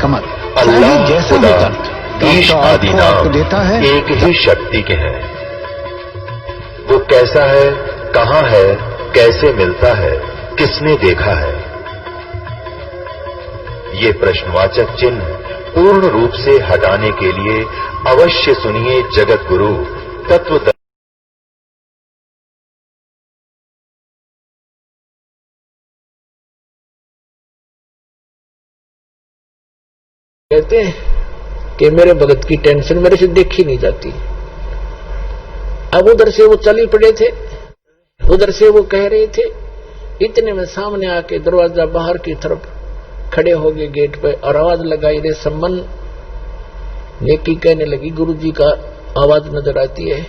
कमर अल्लाह जैसा भी दर्द ईश आदि नाम देता है एक ही शक्ति के हैं। वो कैसा है, कहां है, कैसे मिलता है, किसने देखा है? ये प्रश्नवाचक चिन्ह पूर्ण रूप से हटाने के लिए अवश्य सुनिए जगत गुरु तत्व कहते हैं कि मेरे भगत की टेंशन मेरे से देखी नहीं जाती। अब उधर से वो चली पड़े थे, उधर से वो कह रहे थे, इतने में सामने आके दरवाजा बाहर की तरफ खड़े हो गए गेट पे और आवाज लगाई, रे सम्मन। नेकी कहने लगी, गुरुजी का आवाज नजर आती है।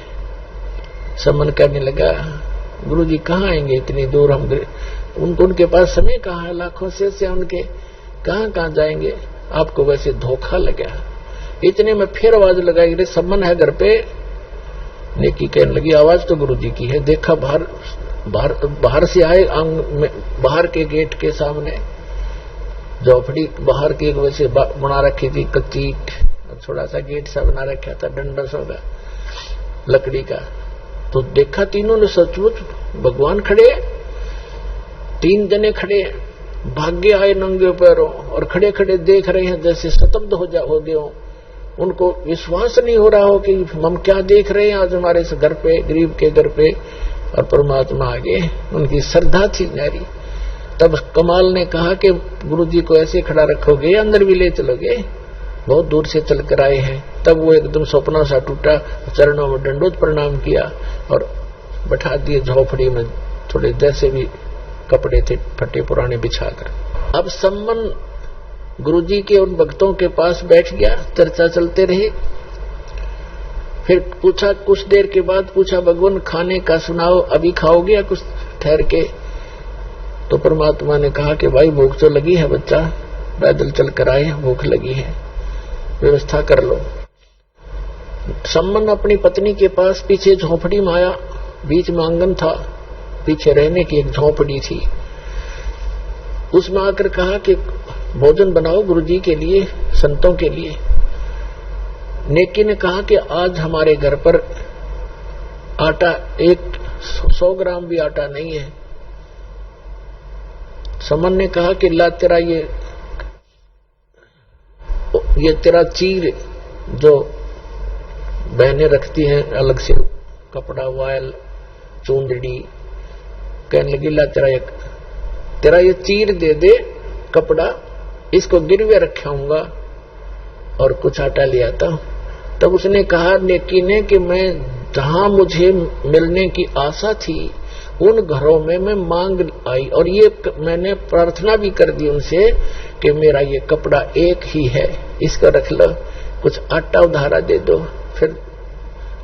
सम्मन कहने लगा, गुरुजी कहाँ आएंगे इतनी दूर, हम उनके पास समय कहाँ है, लाखों से उनके कहाँ जाएंगे, आपको वैसे धोखा लगा। इतने में फिर आवाज लगाई, रे सम्मन है घर पे। नेकी कहने लगी, आवाज तो गुरुजी की है। देखा बाहर से आए, बाहर के गेट के सामने झोपड़ी बाहर की वैसे बना रखी थी, कच्ची थोड़ा सा गेट सा बना रखा था, डंडा सा का लकड़ी का। तो देखा तीनों ने सचमुच भगवान खड़े, 3 जने खड़े, भाग्य आए नंगे पैरों और खड़े खड़े देख रहे हैं जैसे स्तब्ध हो गए हो। उनको विश्वास नहीं हो रहा हो कि हम क्या देख रहे हैं आज हमारे इस घर पे, गरीब के घर पे, और परमात्मा आगे। उनकी श्रद्धा थी न्यारी। तब कमाल ने कहा कि गुरुजी को ऐसे खड़ा रखोगे, अंदर भी ले चलोगे, बहुत दूर से चल कर आए हैं। तब वो एकदम सपना सा टूटा, चरणों में दंडोत प्रणाम किया और बैठा दिए झोपड़ी में, थोड़े जैसे भी कपड़े थे फटे पुराने बिछाकर। अब सम्मन गुरुजी के उन भक्तों के पास बैठ गया, चर्चा चलते रही। फिर पूछा, कुछ देर के बाद पूछा, भगवान खाने का सुनाओ, अभी खाओगे या कुछ ठहर के? तो परमात्मा ने कहा कि भाई भूख तो लगी है बच्चा, पैदल चल कर आए, भूख लगी है, व्यवस्था कर लो। सम्मन अपनी पत्नी के पास पीछे झोपड़ी में आया, बीच में आंगन था, पीछे रहने की एक झोपड़ी थी। उसमें आकर कहा कि भोजन बनाओ गुरुजी के लिए, संतों के लिए। नेकी ने कहा कि आज हमारे घर पर आटा 100 ग्राम भी आटा नहीं है। समन ने कहा कि ला तेरा ये तेरा चीर जो बहनें रखती हैं अलग से कपड़ा, वायल, चूंदड़ी, कहने लगी ला तेरा ये चीर दे दे कपड़ा, इसको गिरवे रखाऊंगा और कुछ आटा ले आता हूं। तब उसने कहा नेकी ने कि मैं जहां मुझे मिलने की आशा थी उन घरों में मैं मांग आई और ये मैंने प्रार्थना भी कर दी उनसे कि मेरा ये कपड़ा एक ही है, इसका रख लो, कुछ आटा उधारा दे दो, फिर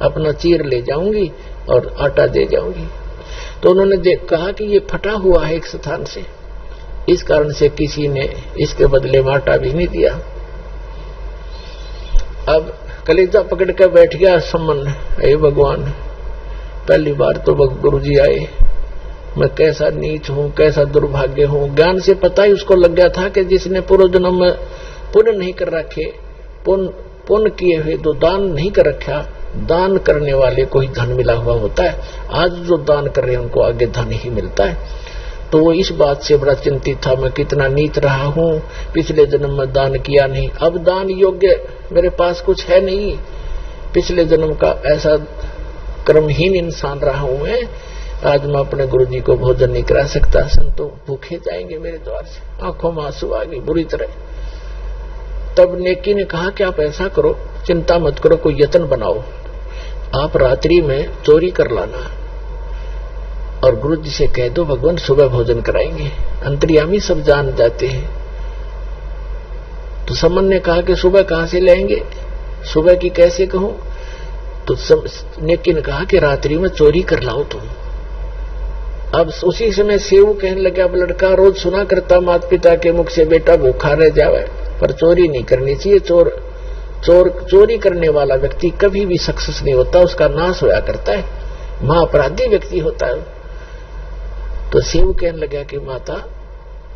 अपना चीर ले जाऊंगी और आटा दे जाऊंगी। तो उन्होंने कहा कि ये फटा हुआ है एक स्थान से, इस कारण से किसी ने इसके बदले में आटा भी नहीं दिया। अब कलेजा पकड़ कर बैठ गया सम्मन, हे भगवान, पहली बार तो गुरुजी आए, मैं कैसा नीच हूं, कैसा दुर्भाग्य हूं। ज्ञान से पता ही उसको लग गया था कि जिसने पूर्व जन्म में पुण्य नहीं कर रखे, पुण्य किए हुए तो दान नहीं कर रखा, दान करने वाले को ही धन मिला हुआ होता है। आज जो दान कर रहे हैं उनको आगे धन ही मिलता है। तो वो इस बात से बड़ा चिंतित था, मैं कितना नीच रहा हूं, पिछले जन्म में दान किया नहीं, अब दान योग्य मेरे पास कुछ है नहीं, पिछले जन्म का ऐसा कर्महीन इंसान रहा हूं मैं, आज मैं अपने गुरुजी को भोजन नहीं करा सकता, संतों भूखे जाएंगे मेरे द्वार से। आंखों में आंसू आ गए बुरी तरह। तब नेकी ने कहा कि आप ऐसा करो, चिंता मत करो, कोई यत्न बनाओ, आप रात्रि में चोरी कर लाना और गुरुजी से कह दो भगवान सुबह भोजन कराएंगे। अंतर्यामी सब जान जाते हैं। तो समन ने कहा कि सुबह कहां से लाएंगे, सुबह की कैसे कहूं? तो नेकी ने कहा कि रात्रि में चोरी कर लाओ तुम। अब उसी समय सेव कहने लगा, अब लड़का रोज सुना करता माता पिता के मुख से बेटा भूखा रह जावे, पर चोरी नहीं करनी चाहिए। चोरी करने वाला व्यक्ति कभी भी सक्सेस नहीं होता, उसका नाश होया करता है, महाअपराधी व्यक्ति होता है। तो शिव कहने लगा कि माता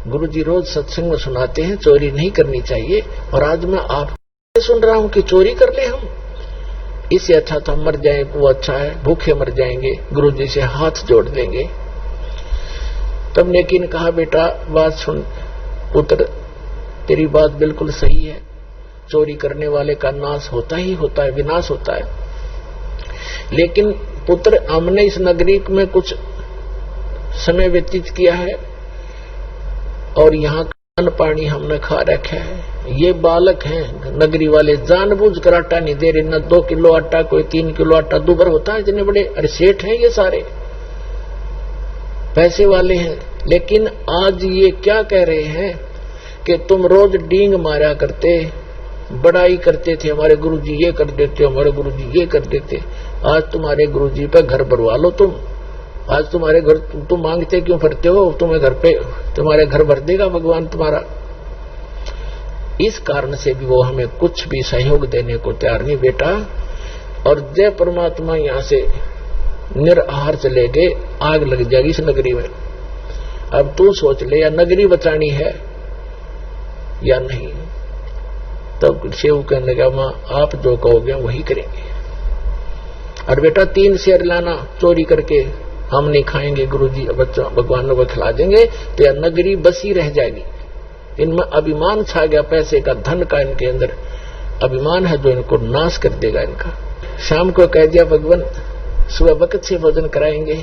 गुरुजी रोज सत्संग में सुनाते हैं चोरी नहीं करनी चाहिए, और आज मैं आप सुन रहा हूं कि चोरी कर ले हम। इससे अच्छा तो हम मर जाए, वो अच्छा है, भूखे मर जाएंगे, गुरुजी से हाथ जोड़ देंगे। तब नेकी ने कहा, बेटा बात सुन पुत्र, तेरी बात बिल्कुल सही है, चोरी करने वाले का नाश होता ही होता है, विनाश होता है। लेकिन पुत्र, हमने इस नगरी में कुछ समय व्यतीत किया है और यहाँ अन्न पानी हमने खा रखा है। ये बालक हैं नगरी वाले, जानबूझ कर आटा नहीं दे रहे, न 2 किलो आटा, कोई 3 किलो आटा दुबर होता है। इतने बड़े अरे सेठ हैं ये सारे, पैसे वाले हैं। लेकिन आज ये क्या कह रहे हैं कि तुम रोज डींग मारा करते, बड़ाई करते थे, हमारे गुरुजी ये कर देते, हमारे गुरुजी ये कर देते। आज तुम्हारे गुरुजी पे घर भरवा लो तुम। आज तुम्हारे घर तुम मांगते क्यों फिरते हो? तुम्हें घर पे तुम्हारे घर भर देगा भगवान तुम्हारा। इस कारण से भी वो हमें कुछ भी सहयोग देने को तैयार नहीं बेटा। और जय परमात्मा यहां से निराहार चले गए, आग लग जाएगी इस नगरी में। अब तू सोच ले, या नगरी बचानी है या नहीं। तब शिव कहने लगा, मां आप जो कहोगे वही करेंगे। और बेटा 3 शेर लाना चोरी करके, हम नहीं खाएंगे, गुरुजी बच्चों भगवानों को खिला देंगे, तो यह नगरी बसी रह जाएगी। इनमें अभिमान छा गया, पैसे का, धन का इनके अंदर अभिमान है जो इनको नाश कर देगा इनका। शाम को कह दिया भगवान सुबह वक्त से भोजन कराएंगे।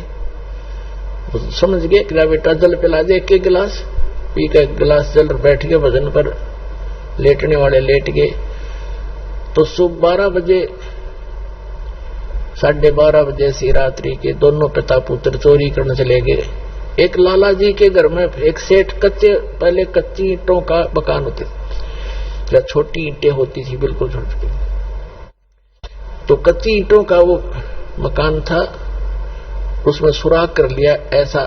समझ गए कि बेटा जल पिला दे, 1 गिलास पी का, 1 गिलास जल, बैठ गए भजन पर, लेटने वाले लेट गए। तो सुबह 12 बजे 12:30 बजे से रात्रि के दोनों पिता पुत्र चोरी करने चले गए। एक लाला जी के घर में एक सेठ, पहले कच्ची ईंटों का मकान होते, या छोटी ईंटें होती थी बिल्कुल छोटी, तो कच्ची ईंटों का वो मकान था। उसमें सुराख कर लिया, ऐसा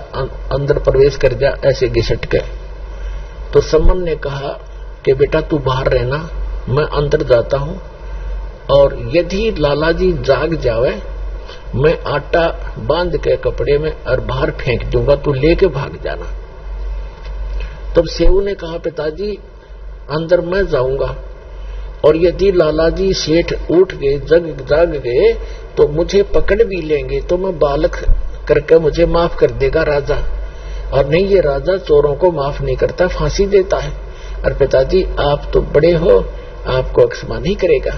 अंदर प्रवेश कर जा, ऐसे घिसट के। तो सम्मन ने कहा कि बेटा तू बाहर रहना, मैं अंदर जाता हूं, और यदि लालाजी जाग जावे मैं आटा बांध के कपड़े में और बाहर फेंक दूंगा, तू लेके भाग जाना। तब सेऊ ने कहा, पिताजी अंदर मैं जाऊंगा, और यदि लालाजी सेठ उठ गए, जाग गए, तो मुझे पकड़ भी लेंगे, तो मैं बालक करके मुझे माफ कर देगा राजा। और नहीं, ये राजा चोरों को माफ नहीं करता, फांसी देता है। और पिताजी आप तो बड़े हो, आपको क्षमा नहीं करेगा।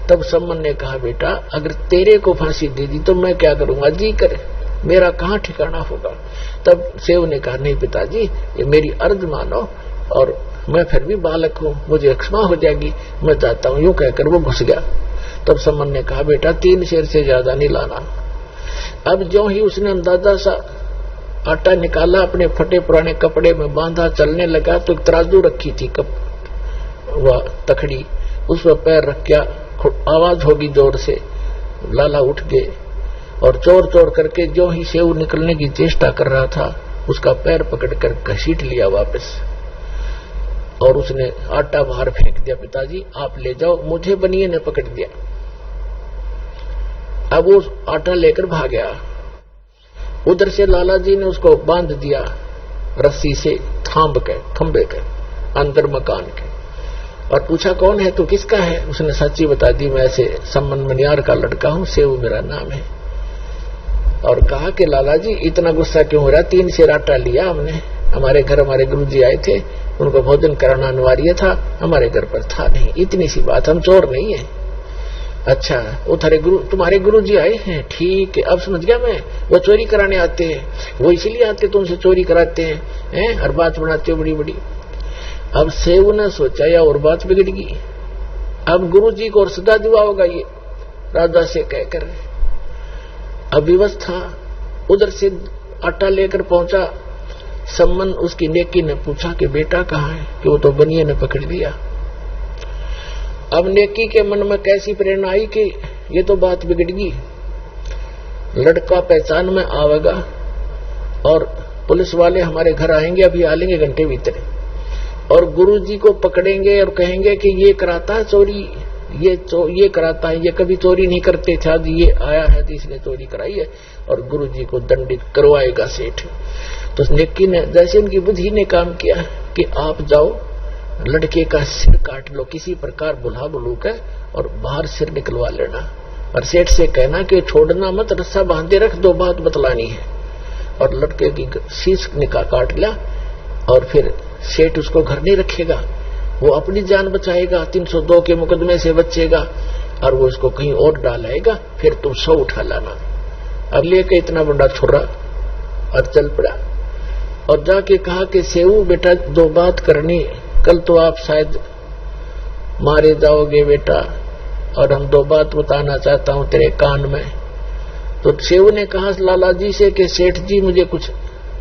तब सम्मन ने कहा, बेटा अगर तेरे को फांसी दे दी तो मैं क्या करूंगा, जी कर, मेरा कहां ठिकाना होगा। तब सेव ने कहा, नहीं पिताजी ये मेरी अर्ज मानो, और मैं फिर भी बालक हूं, मुझे क्षमा हो जाएगी, मैं जाता हूं। यूं कहकर वो घुस गया। तब सम्मन ने कहा, बेटा 3 शेर से ज्यादा नहीं लाना। अब जो ही उसने अंदाजा सा आटा निकाला, अपने फटे पुराने कपड़े में बांधा, चलने लगा, तो एक तराजू रखी थी वह तखड़ी, उस पर पैर रख गया, आवाज होगी जोर से। लाला उठ गए और चोर चोर करके जो ही सेव निकलने की चेष्टा कर रहा था, उसका पैर पकड़कर घसीट लिया वापस, और उसने आटा बाहर फेंक दिया। पिताजी आप ले जाओ, मुझे बनिए ने पकड़ दिया। अब वो आटा लेकर भाग गया। उधर से लाला जी ने उसको बांध दिया रस्सी से, थांब के, खंबे के अंदर मकान के, और पूछा कौन है तू, किसका है? उसने सच्ची बता दी, मैं ऐसे सम्मन मनियार का लड़का हूं, सेव मेरा नाम है। और कहा कि लाला जी इतना गुस्सा क्यों हो रहा, 3 शेर आटा लिया हमने, हमारे घर हमारे गुरुजी आए थे, उनको भोजन कराना अनिवार्य था, हमारे घर पर था नहीं, इतनी सी बात, हम चोर नहीं है। अच्छा वो तुम्हारे गुरुजी आए हैं, ठीक है, अब समझ गया मैं, वो चोरी कराने आते हैं, वो इसीलिए आते तुमसे चोरी कराते हैं, हर बात बनाते हो बड़ी बड़ी। अब सेव ने सोचा या और बात बिगड़ गई, अब गुरुजी को और सदा दुआ होगा ये राजा से कहकर। अब व्यवस्था उधर से आटा लेकर पहुंचा सम्मन, उसकी नेकी ने पूछा कि बेटा कहाँ है, कि वो तो बनिए ने पकड़ लिया। अब नेकी के मन में कैसी प्रेरणा आई कि ये तो बात बिगड़ गई, लड़का पहचान में आवेगा और पुलिस वाले हमारे घर आएंगे, अभी आ लेंगे घंटे भीतर, और गुरुजी को पकड़ेंगे और कहेंगे कि ये कराता है चोरी, ये कराता है, ये कभी चोरी नहीं करते थे, आज ये आया है तो इसने चोरी कराई है, और गुरुजी को दंडित करवाएगा सेठ। तो नेकी ने, जैसे उनकी बुद्धि ने काम किया कि आप जाओ लड़के का सिर काट लो किसी प्रकार बुला बुलू के और बाहर सिर निकलवा लेना, और सेठ से कहना कि छोड़ना मत, रस्सा बांधे रख, 2 बात बतलानी है। और लड़के की शीश निकाल काट लिया और फिर सेठ उसको घर नहीं रखेगा, वो अपनी जान बचाएगा, 302 के मुकदमे से बचेगा और वो उसको कहीं और डालेगा, फिर तुम 100 उठा लाना। और लेके इतना बड़ा छुरा और चल पड़ा और जाके कहा कि सेऊ बेटा 2 बात करनी, कल तो आप शायद मारे जाओगे बेटा, और हम 2 बात बताना चाहता हूं तेरे कान में। तो सेऊ ने कहा लाला जी से कि सेठ जी मुझे कुछ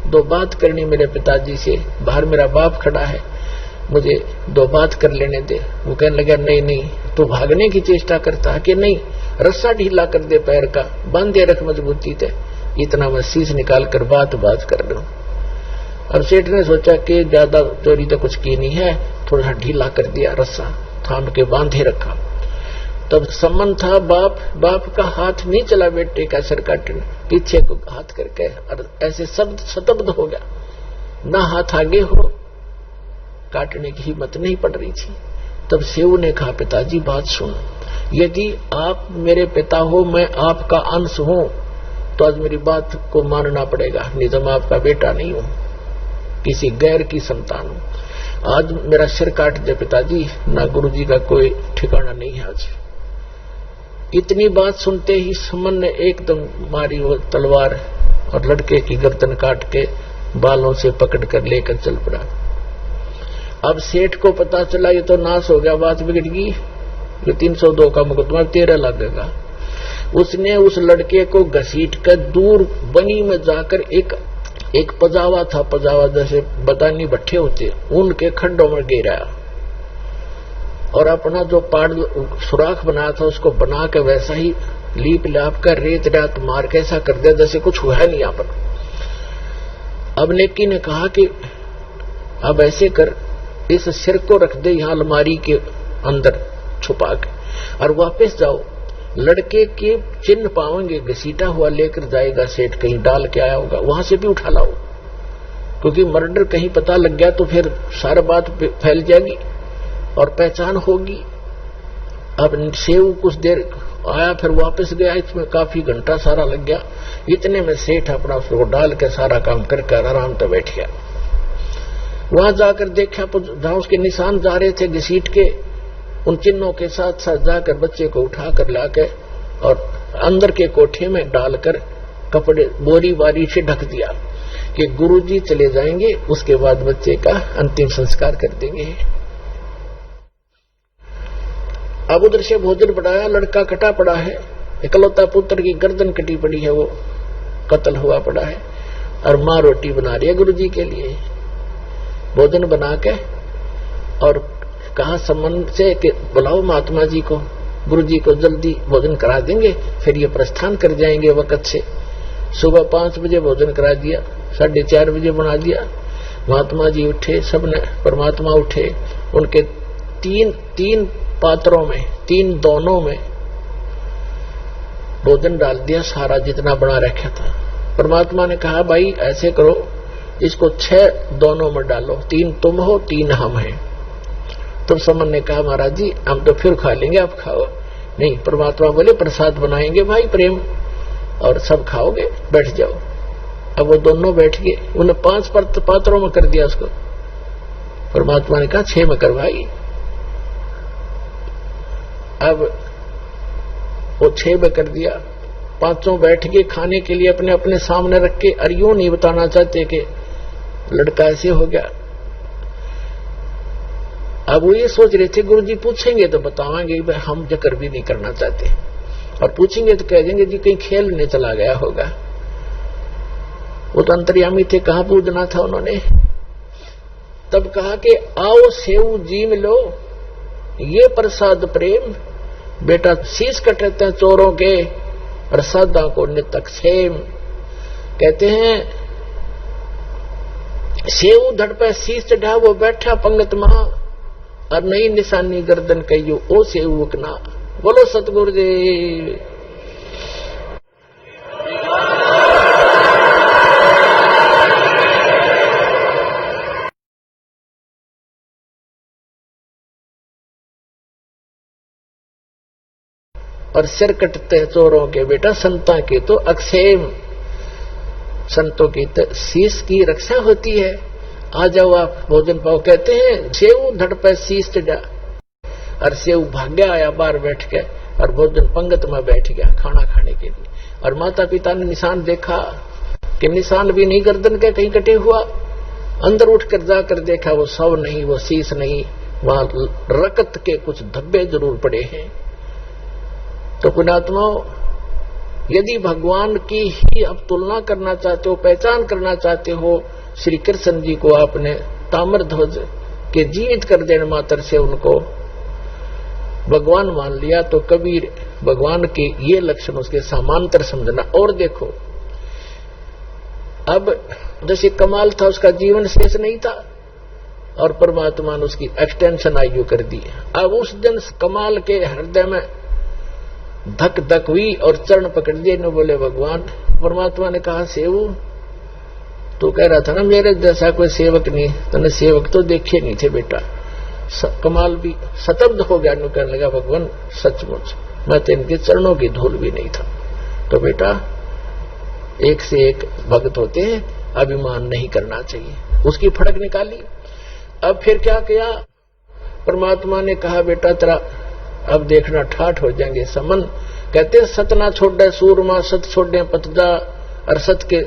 2 बात करनी मेरे पिताजी से, बाहर मेरा बाप खड़ा है, मुझे 2 बात कर लेने दे। वो कहने लगा नहीं नहीं, तू भागने की चेष्टा करता है कि नहीं, रस्सा ढीला कर दे पैर का, बांधे रख मजबूती से, इतना मैं शीश निकाल कर बात कर लूं। और सेठ ने सोचा कि ज्यादा चोरी तो कुछ की नहीं है, थोड़ा सा ढीला कर दिया, रस्सा थाम के बांधे रखा। तब सम्मन था, बाप का हाथ नहीं चला बेटे का सिर काटने, पीछे को हाथ करके और ऐसे शब्द शतब्द हो गया, ना हाथ आगे हो, काटने की हिम्मत नहीं पड़ रही थी। तब सेऊ ने कहा पिताजी बात सुन, यदि आप मेरे पिता हो, मैं आपका अंश हूं, तो आज मेरी बात को मानना पड़ेगा, नहीं तो मैं आपका बेटा नहीं हूं, किसी गैर की संतान हूं। आज मेरा सिर काट दे पिताजी, ना गुरुजी का कोई ठिकाना नहीं है आज। इतनी बात सुनते ही समन ने एकदम मारी वो तलवार और लड़के की गर्दन काट के बालों से पकड़ कर लेकर चल पड़ा। अब सेठ को पता चला ये तो नाश हो गया, बात बिगड़ गई, ये 302 का मुकदमा 13 लगेगा। उसने उस लड़के को घसीट कर दूर बनी में जाकर एक पजावा था, पजावा जैसे बदानी भट्ठे होते, उनके खड्डों में गिराया और अपना जो पाड़ सुराख बनाया था उसको बना के वैसा ही लीप लाप कर रेत रात मार के ऐसा कर दिया जैसे कुछ हुआ नहीं यहाँ पर। अब नेकी ने कहा कि अब ऐसे कर, इस सिर को रख दे यहाँ अलमारी के अंदर छुपा के, और वापस जाओ, लड़के के चिन्ह पाओगे, घसीटा हुआ लेकर जाएगा सेठ, कहीं डाल के आया होगा, वहां से भी उठा लाओ, क्योंकि मर्डर कहीं पता लग गया तो फिर सारा बात फैल जाएगी और पहचान होगी। अब सेव कुछ देर आया, फिर वापस गया, इसमें काफी घंटा सारा लग गया। इतने में सेठ अपना उसको डाल के सारा काम करके आराम से बैठ गया। वहां जाकर देखा तो जहां उसके निशान जा रहे थे घसीट के, उन चिन्हों के साथ साथ जाकर बच्चे को उठा कर लाके और अंदर के कोठे में डालकर कपड़े बोरी बारी से ढक दिया कि गुरुजी चले जाएंगे, उसके बाद बच्चे का अंतिम संस्कार कर देंगे। अब उधर से भोजन बढ़ाया, लड़का कटा पड़ा है, इकलौता पुत्र की गर्दन कटी पड़ी है, वो कत्ल हुआ पड़ा है, और माँ रोटी बना रही है गुरुजी के लिए। भोजन बना के और कहा संबंध से कि बुलाओ महात्मा जी को, गुरुजी को जल्दी भोजन करा देंगे, फिर ये प्रस्थान कर जाएंगे वक्त से। सुबह 5 बजे भोजन करा दिया, 4:30 बजे बना दिया। महात्मा जी उठे, सबने परमात्मा उठे, उनके तीन पात्रों में, 3 दोनों में भोजन डाल दिया, सारा जितना बना रखा था। परमात्मा ने कहा भाई ऐसे करो, इसको 6 दोनों में डालो, 3 तुम हो 3 हम हैं। तो समन ने कहा महाराज जी हम तो फिर खा लेंगे, आप खाओ। नहीं, परमात्मा बोले प्रसाद बनाएंगे भाई प्रेम, और सब खाओगे, बैठ जाओ। अब वो दोनों बैठ गए, उन्हें 5 पात्रों में कर दिया उसको। परमात्मा ने कहा 6 में कर भाई। अब वो 6 में कर दिया, 5 बैठ गए खाने के लिए अपने अपने सामने रख के, और यूं नहीं बताना चाहते कि लड़का ऐसे हो गया। अब वो ये सोच रहे थे गुरुजी पूछेंगे तो बतावांगे, भाई हम जिक्र भी नहीं करना चाहते, और पूछेंगे तो कह देंगे जी कहीं खेलने चला गया होगा। वो तो अंतर्यामी थे, कहां पूजना था उन्होंने। तब कहा कि आओ सेव जीम लो, ये प्रसाद प्रेम, बेटा शीश कटते हैं चोरों के, प्रसादा को नितक सेम। कहते हैं सेव धड़ पे शीश चढ़ा, वो बैठा पंगत महा, और नई निशानी गर्दन कहियो ओ सेव उकना। बोलो सतगुरुदेव। और सिर कटते चोरों के बेटा संता के तो अक्षेम, संतों की तो शीश की रक्षा होती है। आ जाओ आप भोजन पाओ, कहते हैं सेव धड़ पे शीश चढ़ा, और सेव भाग्य आया बाहर बैठ के और भोजन पंगत में बैठ गया खाना खाने के लिए। और माता पिता ने निशान देखा कि निशान भी नहीं गर्दन के कहीं कटे हुआ, अंदर उठकर जाकर देखा वो शव नहीं, वो शीश नहीं, वहां रक्त के कुछ धब्बे जरूर पड़े हैं। तो पुण्यात्माओं, यदि भगवान की ही आप तुलना करना चाहते हो, पहचान करना चाहते हो, श्री कृष्ण जी को आपने ताम्रध्वज के जीवित कर देने मात्र से उनको भगवान मान लिया, तो कबीर भगवान के ये लक्षण उसके समांतर समझना। और देखो, अब जैसे कमाल था उसका जीवन शेष नहीं था और परमात्मा ने उसकी एक्सटेंशन आयु कर दी। अब उस दिन कमाल के हृदय में धक धक हुई और चरण पकड़ दिए ने बोले भगवान। परमात्मा ने कहा सेवू, तो कह रहा था ना मेरे जैसा कोई सेवक नहीं, तूने सेवक तो देखे नहीं थे बेटा। कमाल भी स्तब्ध हो गया, कहने लगा भगवान सचमुच मैं तो इनके चरणों की धूल भी नहीं था। तो बेटा एक से एक भक्त होते हैं, अभिमान नहीं करना चाहिए। उसकी फड़क निकाली। अब फिर क्या किया, परमात्मा ने कहा बेटा तेरा अब देखना ठाठ हो जाएंगे समन। कहते सत ना छोड़े सूरमा, सत छोड़े पतजा, और सत के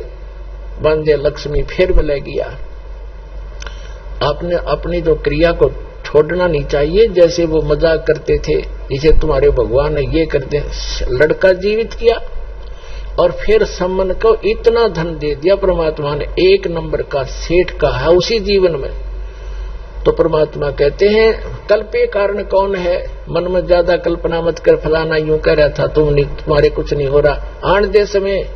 बांधे लक्ष्मी फिर मिलेगी यार। आपने अपनी जो क्रिया को छोड़ना नहीं चाहिए। जैसे वो मजाक करते थे, इसे तुम्हारे भगवान ने ये कर दे, लड़का जीवित किया और फिर सम्मन को इतना धन दे दिया परमात्मा ने, एक नंबर का सेठ का है उसी जीवन में। तो परमात्मा कहते हैं कल्पे कारण कौन है, मन में ज्यादा कल्पना मत कर, फलाना यूं कह रहा था तुम्हारे कुछ नहीं हो रहा। आन दे समय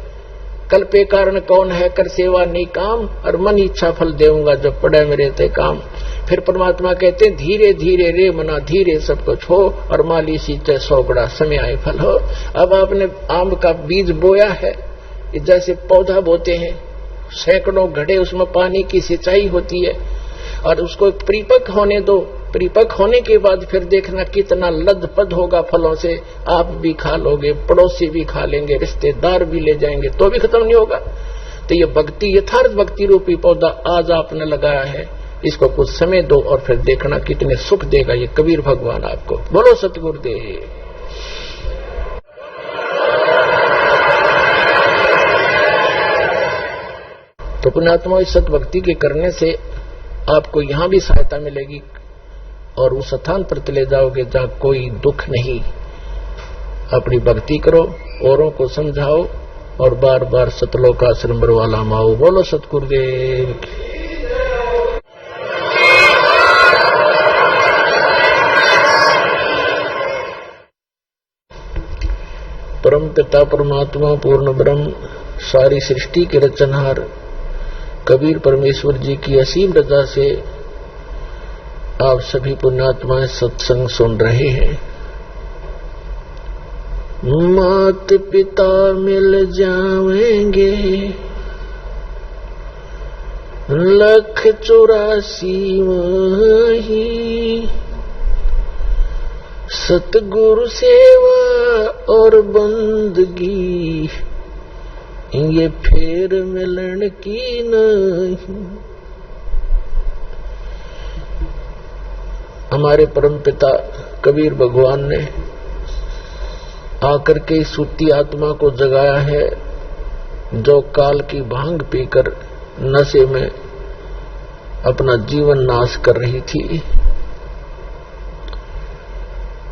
कल्पे कारण कौन है, कर सेवा नहीं काम, और मन इच्छा फल देऊंगा जब पड़े मेरे ते काम। फिर परमात्मा कहते हैं धीरे धीरे रे मना धीरे सब कुछ हो, और माली सींचे 100 गुणा समय आए फल हो। अब आपने आम का बीज बोया है, जैसे पौधा बोते हैं, सैकड़ों घड़े उसमें पानी की सिंचाई होती है, और उसको परिपक्व होने दो। परिपक्व होने के बाद फिर देखना कितना लदपद होगा फलों से, आप भी खा लोगे, पड़ोसी भी खा लेंगे, रिश्तेदार भी ले जाएंगे, तो भी खत्म नहीं होगा। तो ये भक्ति, यथार्थ भक्ति रूपी पौधा आज आपने लगाया है, इसको कुछ समय दो और फिर देखना कितने सुख देगा ये कबीर भगवान आपको। बोलो सतगुरुदेव। तो पुण्यात्मा इस सत भक्ति के करने से आपको यहां भी सहायता मिलेगी और उस स्थान पर चले जाओगे जहां कोई दुख नहीं। अपनी भक्ति करो, औरों को समझाओ और बार बार सतलोक आश्रम वाला माओ। बोलो सतगुरुदेव की। परम पिता परमात्मा पूर्ण ब्रह्म सारी सृष्टि के रचनहार कबीर परमेश्वर जी की असीम रजा से आप सभी पुण्यात्माएं सत्संग सुन रहे हैं। मात पिता मिल जाएंगे 184 वही, सतगुरु सेवा और बंदगी ये फेर मिलन की नहीं। हमारे परम पिता कबीर भगवान ने आकर के सूती आत्मा को जगाया है जो काल की भांग पीकर नशे में अपना जीवन नाश कर रही थी।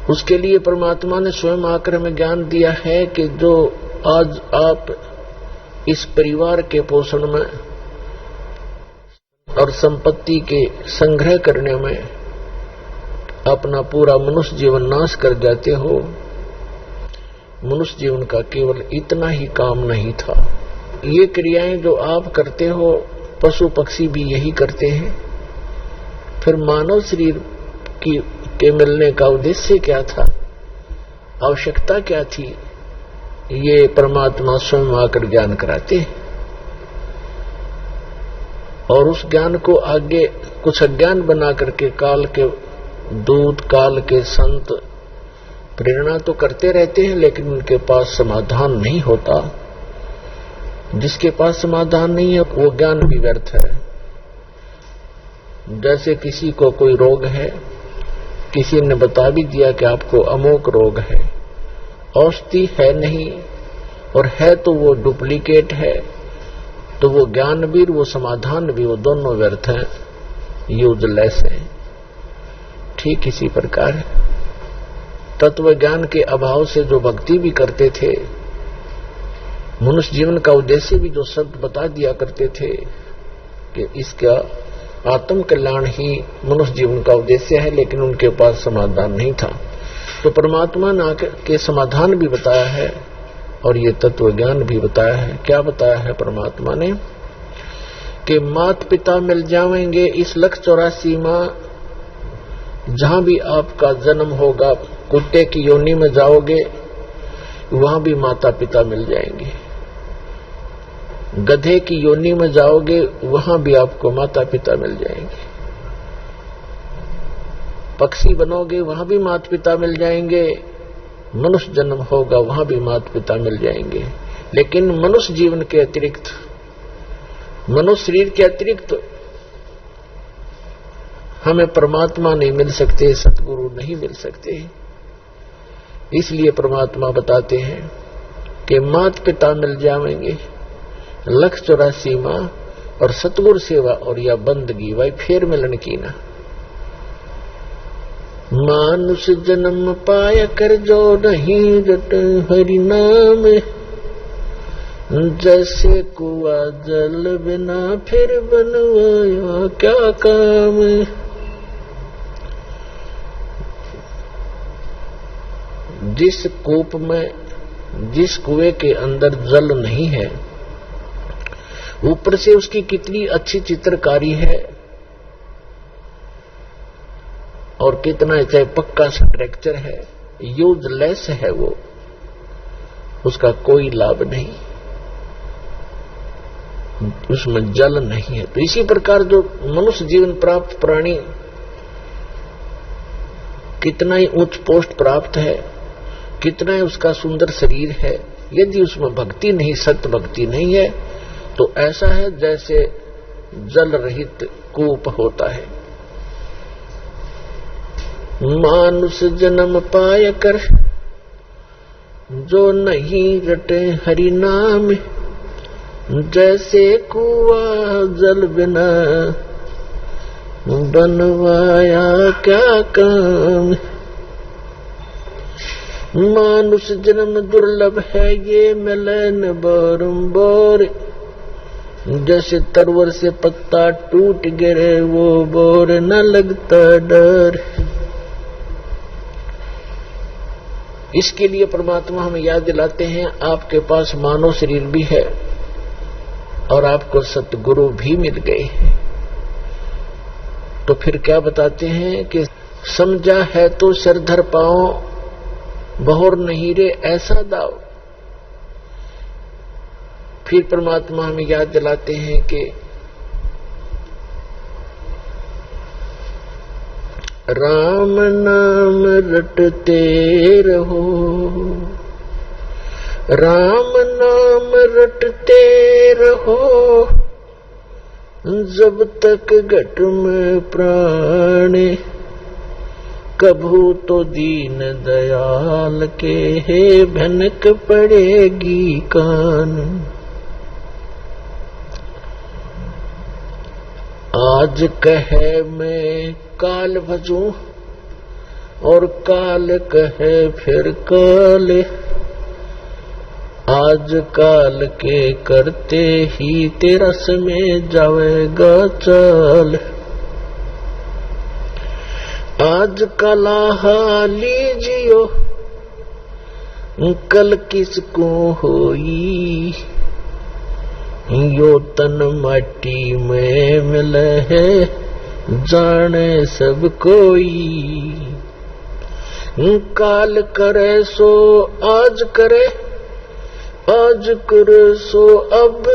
उसके लिए परमात्मा ने स्वयं आकर हमें ज्ञान दिया है कि जो आज आप इस परिवार के पोषण में और संपत्ति के संग्रह करने में अपना पूरा मनुष्य जीवन नाश कर जाते हो, मनुष्य जीवन का केवल इतना ही काम नहीं था। ये क्रियाएं जो आप करते हो पशु पक्षी भी यही करते हैं। फिर मानव शरीर के मिलने का उद्देश्य क्या था, आवश्यकता क्या थी, ये परमात्मा स्वयं आकर ज्ञान कराते हैं। और उस ज्ञान को आगे कुछ अज्ञान बना करके काल के दूत, काल के संत प्रेरणा तो करते रहते हैं, लेकिन उनके पास समाधान नहीं होता। जिसके पास समाधान नहीं है वो ज्ञान भी व्यर्थ है। जैसे किसी को कोई रोग है, किसी ने बता भी दिया कि आपको अमोक रोग है, औषधि है नहीं, और है तो वो डुप्लीकेट है, तो वो ज्ञान भी वो समाधान भी वो दोनों व्यर्थ हैं, यूजलेस हैं। ठीक इसी प्रकार तत्व ज्ञान के अभाव से जो भक्ति भी करते थे, मनुष्य जीवन का उद्देश्य भी जो शब्द बता दिया करते थे कि इसका आत्म कल्याण ही मनुष्य जीवन का उद्देश्य है, लेकिन उनके पास समाधान नहीं था। तो परमात्मा ने के समाधान भी बताया है और ये तत्व ज्ञान भी बताया है। क्या बताया है परमात्मा ने? कि माता पिता मिल जाएंगे इस 184 माह, जहां भी आपका जन्म होगा, कुत्ते की योनि में जाओगे वहां भी माता पिता मिल जाएंगे, गधे की योनि में जाओगे वहां भी आपको माता पिता मिल जाएंगे, पक्षी बनोगे वहां भी माता पिता मिल जाएंगे, मनुष्य जन्म होगा वहां भी माता पिता मिल जाएंगे। लेकिन मनुष्य जीवन के अतिरिक्त, मनुष्य शरीर के अतिरिक्त हमें परमात्मा नहीं मिल सकते, सतगुरु नहीं मिल सकते। इसलिए परमात्मा बताते हैं कि माता पिता मिल जाएंगे 184 माह, और सतगुरु सेवा और या बंदगी भाई फिर मिलन की ना। मानुष जन्म पाया कर जो नहीं रट हरि नाम, जैसे कुआ जल बिना फिर बनवाया क्या काम। जिस कूप में, जिस कुएं के अंदर जल नहीं है, ऊपर से उसकी कितनी अच्छी चित्रकारी है और कितना चाहे पक्का स्ट्रक्चर है, यूजलेस है वो, उसका कोई लाभ नहीं, उसमें जल नहीं है। तो इसी प्रकार जो मनुष्य जीवन प्राप्त प्राणी कितना ही उच्च पोस्ट प्राप्त है, कितना ही उसका सुंदर शरीर है, यदि उसमें भक्ति नहीं, सत्य भक्ति नहीं है, तो ऐसा है जैसे जल रहित कूप होता है। मानुष जन्म पाय कर जो नहीं रटे हरि नाम, जैसे कुआ जल बिना बनवाया क्या काम। मानुष जन्म दुर्लभ है ये मिलन बारंबार, जैसे तरवर से पत्ता टूट गिरे वो बोर न लगता डर। इसके लिए परमात्मा हमें याद दिलाते हैं आपके पास मानव शरीर भी है और आपको सतगुरु भी मिल गए हैं। तो फिर क्या बताते हैं कि समझा है तो सिरधर पाओ, बहुर नहीं रे ऐसा दाव। फिर परमात्मा हमें याद दिलाते हैं कि राम नाम रटते रहो, राम नाम रटते रहो, जब तक घट में प्राण, कभू तो दीन दयाल के है भनक पड़ेगी कान। आज कहे मैं काल भजूं और काल कहे फिर काल, आज काल के करते ही तेरा समय जावेगा चाल। आज कला हाली जियो कल किसको होई, यो तन माटी में मिले है जाने सब कोई। काल करे सो आज करे, आज करे सो अब,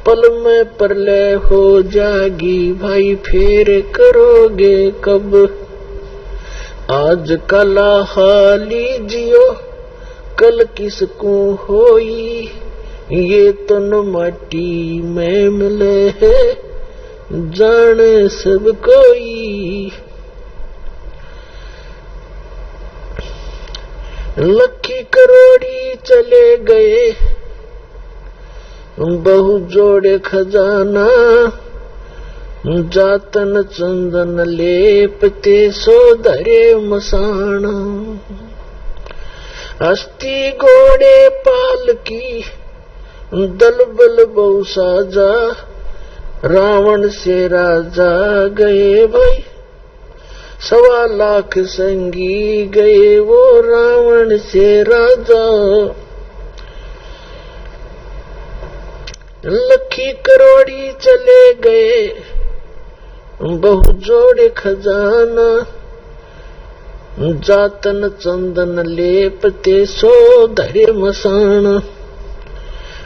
पल में प्रलय हो जागी भाई फिर करोगे कब। आज कला हाली जियो कल किसको होई, ये तन माटी में मिले है जाने सब कोई। लखी करोड़ी चले गए बहु जोड़े खजाना, जातन चंदन लेपते सो धरे मसाना। अस्थि घोड़े पालकी दल बल बहु साजा, रावण से राजा गए भाई 1.25 लाख संगी गए वो रावण से राजा। लखी करोड़ी चले गए बहु जोड़े खजाना, जातन चंदन लेपते सो धरे मसाना।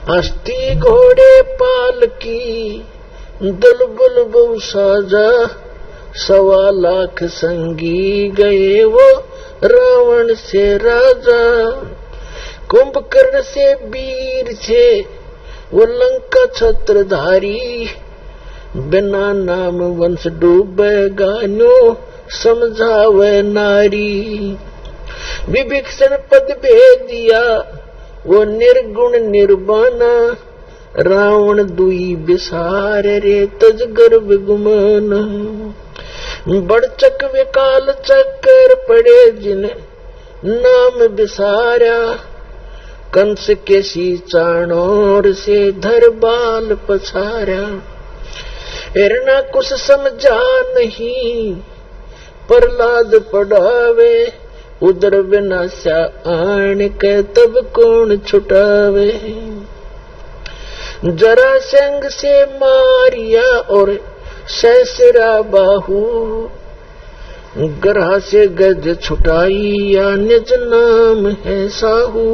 अस्थि घोड़े पालकी दल बल बहु साजा, 1.25 लाख संगी गए वो रावण से राजा। कुंभकर्ण से वीर थे वो लंका छत्रधारी, बिना नाम वंश डूबेगा न्यो समझावे नारी। विभीषण पद भेद दिया वो निर्गुण निर्वाणा, रावण दुई बिसार रे तज गर्भ गुमाना। बड़चक विकाल चक्कर पड़े जिन नाम बिसारा, कंस के सी चाणोर से धर बाल पछारा। हिरणा कुछ समझा नहीं प्रहलाद पढ़ावे, उदर विनाशा आन के तब कौन छुटावे। जरासंध से मारिया और सहसरा बाहु, ग्रह से गज छुटाई या निज नाम है साहू।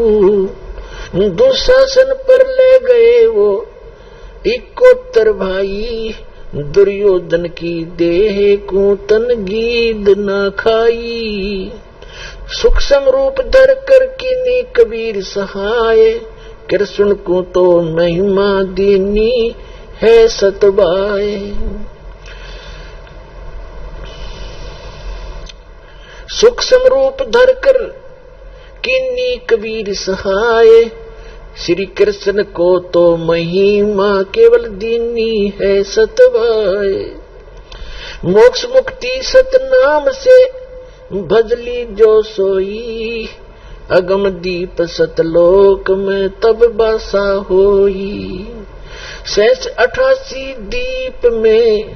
दुशासन पर ले गए वो 71 भाई, दुर्योधन की देह को तन गीद न खाई। सूक्ष्म रूप धर कर किन्हीं कबीर सहाय, कृष्ण को तो महिमा दीनी है सतबाए। सूक्ष्म रूप धर कर किन्हीं कबीर सहाय, श्री कृष्ण को तो महिमा केवल दीनी है सतबाए। मोक्ष मुक्ति सतनाम से भजली जो सोई, अगम दीप सतलोक में तब बासा होई। 88 दीप में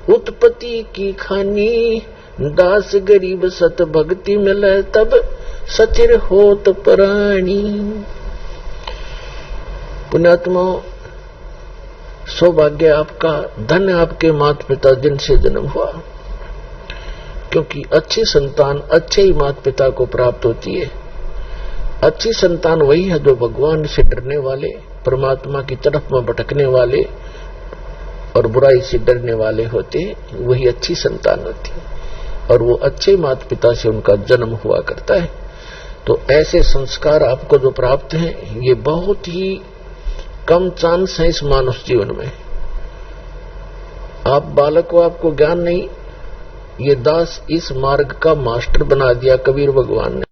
उत्पत्ति की खानी, दास गरीब सत भक्ति मिले तब सथिर होत प्राणी। पुण्यात्मा, सौभाग्य आपका, धन्य आपके माता पिता जिनसे जन्म हुआ, क्योंकि अच्छी संतान अच्छे ही माता पिता को प्राप्त होती है। अच्छी संतान वही है जो भगवान से डरने वाले, परमात्मा की तरफ में भटकने वाले और बुराई से डरने वाले होते हैं, वही अच्छी संतान होती है। और वो अच्छे माता पिता से उनका जन्म हुआ करता है। तो ऐसे संस्कार आपको जो प्राप्त हैं, ये बहुत ही कम चांस है इस मानव जीवन में। आप बालक को आपको ज्ञान नहीं, ये दास इस मार्ग का मास्टर बना दिया कबीर भगवान ने।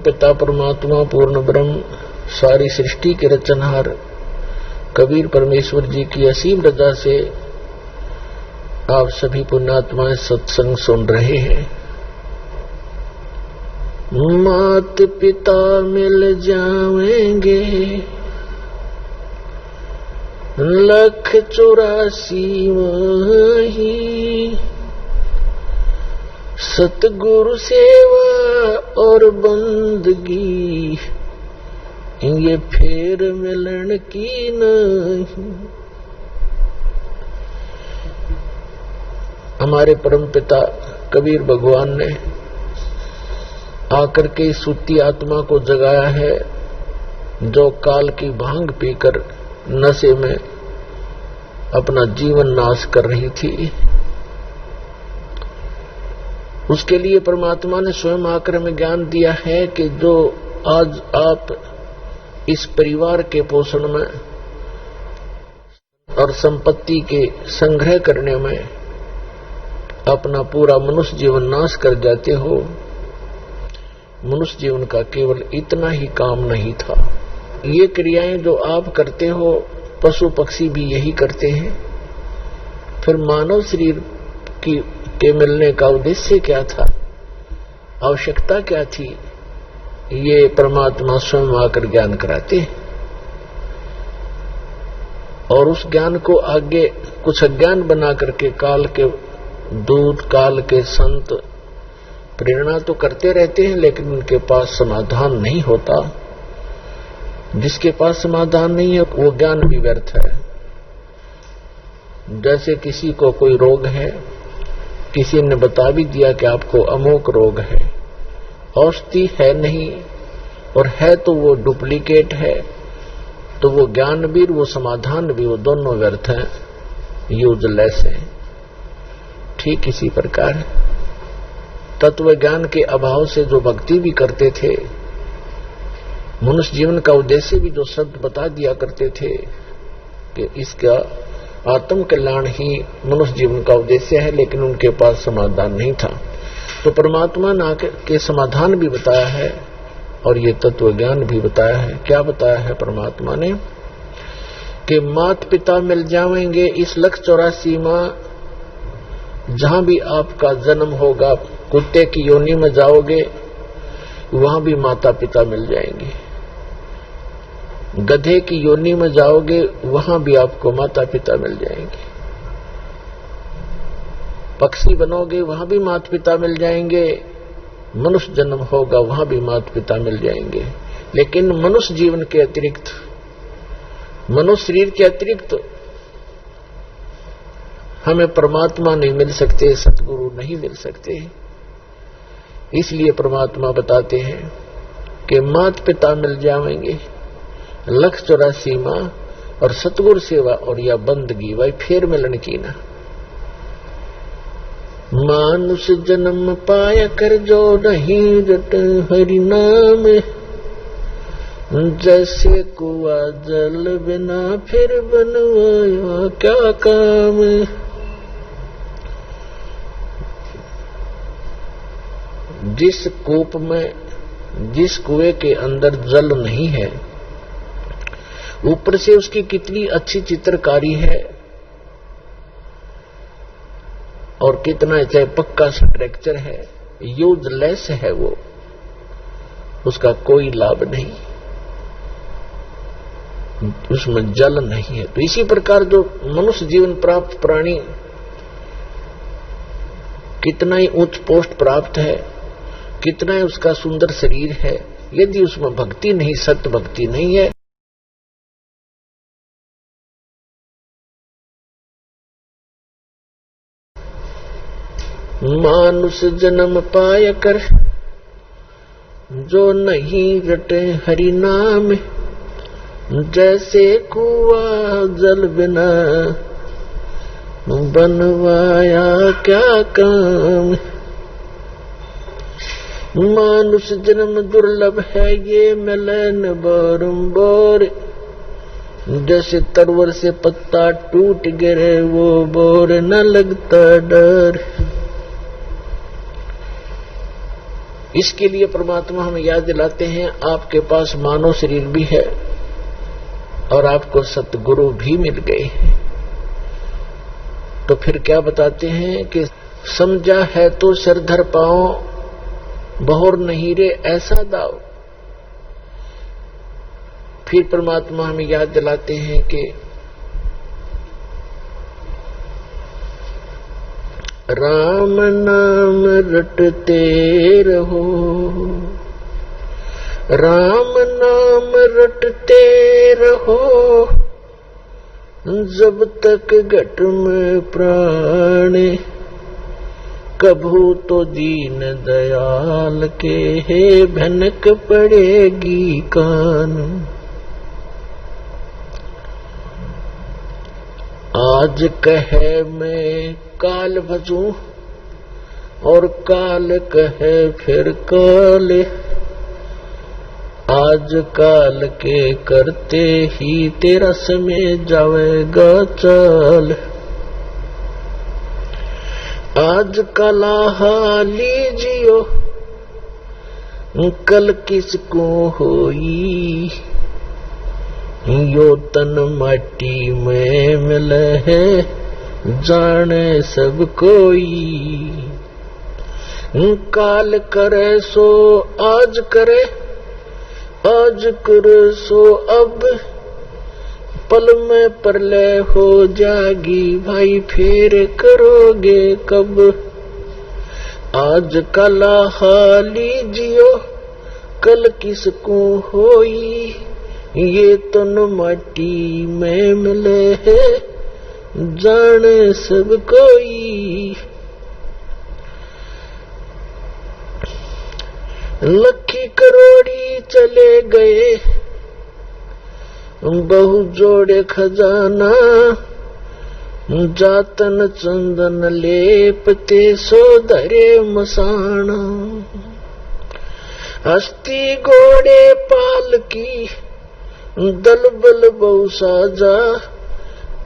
पिता परमात्मा पूर्ण ब्रह्म सारी सृष्टि के रचनहार कबीर परमेश्वर जी की असीम रजा से आप सभी पुण्यात्माएं सत्संग सुन रहे हैं। मात पिता मिल जाएंगे 184 वही, सतगुरु सेवा और बंदगी ये फेर मिलन की नहीं। हमारे परम पिता कबीर भगवान ने आकर के सूती आत्मा को जगाया है जो काल की भांग पीकर नशे में अपना जीवन नाश कर रही थी। उसके लिए परमात्मा ने स्वयं आकर हमें ज्ञान दिया है कि जो आज आप इस परिवार के पोषण में और संपत्ति के संग्रह करने में अपना पूरा मनुष्य जीवन नाश कर जाते हो, मनुष्य जीवन का केवल इतना ही काम नहीं था। ये क्रियाएं जो आप करते हो पशु पक्षी भी यही करते हैं। फिर मानव शरीर के मिलने का उद्देश्य क्या था, आवश्यकता क्या थी, ये परमात्मा स्वयं आकर ज्ञान कराते हैं। और उस ज्ञान को आगे कुछ अज्ञान बना करके काल के दूत, काल के संत प्रेरणा तो करते रहते हैं, लेकिन उनके पास समाधान नहीं होता। जिसके पास समाधान नहीं है वो ज्ञान भी व्यर्थ है। जैसे किसी को कोई रोग है, किसी ने बता भी दिया कि आपको अमोक रोग है, औषधि है नहीं और है तो वो डुप्लीकेट है, तो वो ज्ञान भी वो समाधान भी वो दोनों व्यर्थ हैं, यूजलेस है। ठीक इसी प्रकार तत्व ज्ञान के अभाव से जो भक्ति भी करते थे, मनुष्य जीवन का उद्देश्य भी जो शब्द बता दिया करते थे कि इसका आत्म कल्याण ही मनुष्य जीवन का उद्देश्य है, लेकिन उनके पास समाधान नहीं था। तो परमात्मा ने के समाधान भी बताया है और ये तत्व ज्ञान भी बताया है। क्या बताया है परमात्मा ने कि मात पिता मिल जाएंगे इस 184 माह, जहां भी आपका जन्म होगा, कुत्ते की योनि में जाओगे वहां भी माता पिता मिल जाएंगे, गधे की योनि में जाओगे वहां भी आपको माता पिता मिल जाएंगे, पक्षी बनोगे वहां भी माता पिता मिल जाएंगे, मनुष्य जन्म होगा वहां भी माता पिता मिल जाएंगे। लेकिन मनुष्य जीवन के अतिरिक्त, मनुष्य शरीर के अतिरिक्त हमें परमात्मा नहीं मिल सकते, सतगुरु नहीं मिल सकते। इसलिए परमात्मा बताते हैं कि माता पिता मिल जाएंगे 184 माह और सतगुरु सेवा और या बंदगी वही फेर मिलन की ना। मानुष जन्म पाया कर जो नहीं रट हरि नाम, जैसे कुआ जल बिना फिर बनवाया क्या काम। जिस कूप में, जिस कुएं के अंदर जल नहीं है, ऊपर से उसकी कितनी अच्छी चित्रकारी है और कितना चाहे पक्का स्ट्रक्चर है, यूजलेस है वो, उसका कोई लाभ नहीं, उसमें जल नहीं है। तो इसी प्रकार जो मनुष्य जीवन प्राप्त प्राणी कितना ही उच्च पोस्ट प्राप्त है, कितना ही उसका सुंदर शरीर है, यदि उसमें भक्ति नहीं, सत्य भक्ति नहीं है, मानुष जन्म पाया कर जो नहीं रटे हरि नाम, जैसे कुआ जल बिना बनवाया क्या काम। मानुष जन्म दुर्लभ है ये मिलन बारंबार, जैसे तरवर से पत्ता टूट गिरे वो बोर न लगता डर। इसके लिए परमात्मा हमें याद दिलाते हैं, आपके पास मानव शरीर भी है और आपको सतगुरु भी मिल गए। तो फिर क्या बताते हैं कि समझा है तो सिरधर पाओ, बहुर नहीं रे ऐसा दाव। फिर परमात्मा हमें याद दिलाते हैं कि राम नाम रटते रहो, राम नाम रटते रहो, जब तक घट में प्राण, कभू तो दीन दयाल के भनक पड़ेगी कान। आज कहे मैं काल भजूं और काल कहे फिर काल, आज काल के करते ही तेरा समय जावेगा चाल। आज कला हाली जियो, कल किसको होई, यो तन माटी में मिले है जाने सब कोई। काल करे सो आज करे, आज करे सो अब, पल में प्रलय हो जागी भाई फिर करोगे कब। आज कला हाली जियो, कल किसको होई, ये तन माटी में मिले है जाने सब कोई। लखी करोड़ी चले गए, बहु जोड़े खजाना, जातन चंदन लेपते सो धरे मसाना। हस्ती घोड़े पालकी, दल बल बहु साजा,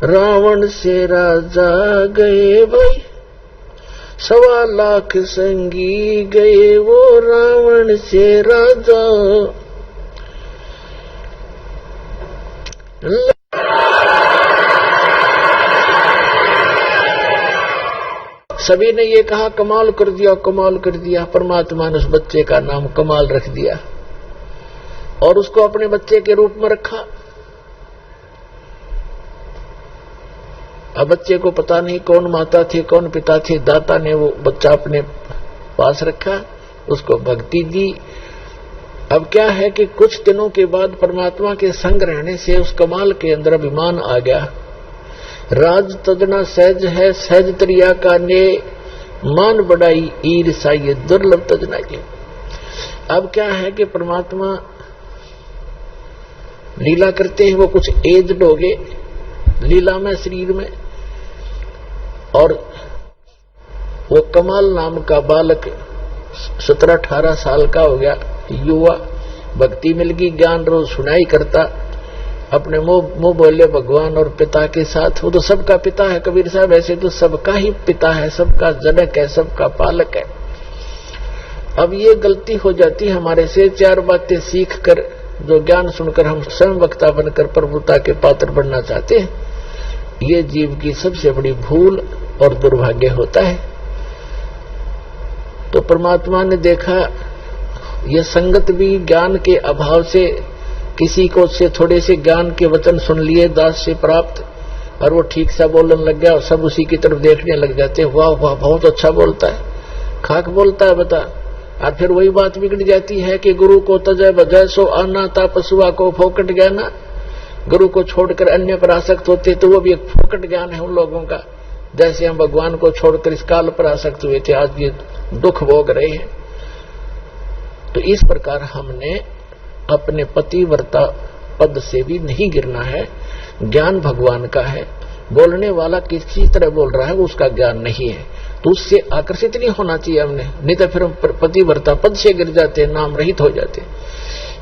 रावण से राजा गए भाई, 1.25 लाख संगी गए वो रावण से राजा। सभी ने ये कहा कमाल कर दिया, कमाल कर दिया। परमात्मा ने उस बच्चे का नाम कमाल रख दिया और उसको अपने बच्चे के रूप में रखा। अब बच्चे को पता नहीं कौन माता थी कौन पिता थे, दाता ने वो बच्चा अपने पास रखा, उसको भक्ति दी। अब क्या है कि कुछ दिनों के बाद परमात्मा के संग रहने से उस कमाल के अंदर अभिमान आ गया। राज तजना सहज है, सहज तरिया का ने, मान बढ़ाई ईर्षा ये दुर्लभ तजना के। अब क्या है कि परमात्मा लीला करते हैं, वो कुछ एज्ड हो गए लीला में शरीर में, और वो कमाल नाम का बालक 17-18 साल का हो गया, युवा। भक्ति मिल गई, ज्ञान रोज सुनाई करता, अपने मुंह बोले भगवान और पिता के साथ। वो तो सबका पिता है कबीर साहब, ऐसे तो सबका ही पिता है, सबका जनक है, सबका पालक है। अब ये गलती हो जाती है हमारे से, 4 बातें सीख कर, जो ज्ञान सुनकर हम स्वयं वक्ता बनकर प्रभुता के पात्र बनना चाहते हैं, ये जीव की सबसे बड़ी भूल और दुर्भाग्य होता है। तो परमात्मा ने देखा ये संगत भी ज्ञान के अभाव से, किसी को से थोड़े से ज्ञान के वचन सुन लिए दास से प्राप्त, और वो ठीक सा बोलने लग गया और सब उसी की तरफ देखने लग जाते, वाह वाह बहुत अच्छा बोलता है, खाक बोलता है बता। और फिर वही बात बिगड़ जाती है कि गुरु को तजय बजय सो आना था, पशुआ को फोकट ज्ञान। गुरु को छोड़कर अन्य पर आसक्त होते तो वो भी एक फोकट ज्ञान है उन लोगों का, जैसे हम भगवान को छोड़कर इस काल पर आसक्त हुए थे, आज ये दुख भोग रहे हैं। तो इस प्रकार हमने अपने पतिव्रता पद से भी नहीं गिरना है। ज्ञान भगवान का है, बोलने वाला किसी तरह बोल रहा है वो उसका ज्ञान नहीं है, तो उससे आकर्षित नहीं होना चाहिए हमने, नहीं तो फिर हम पतिव्रता पद से गिर जाते, नाम रहित हो जाते।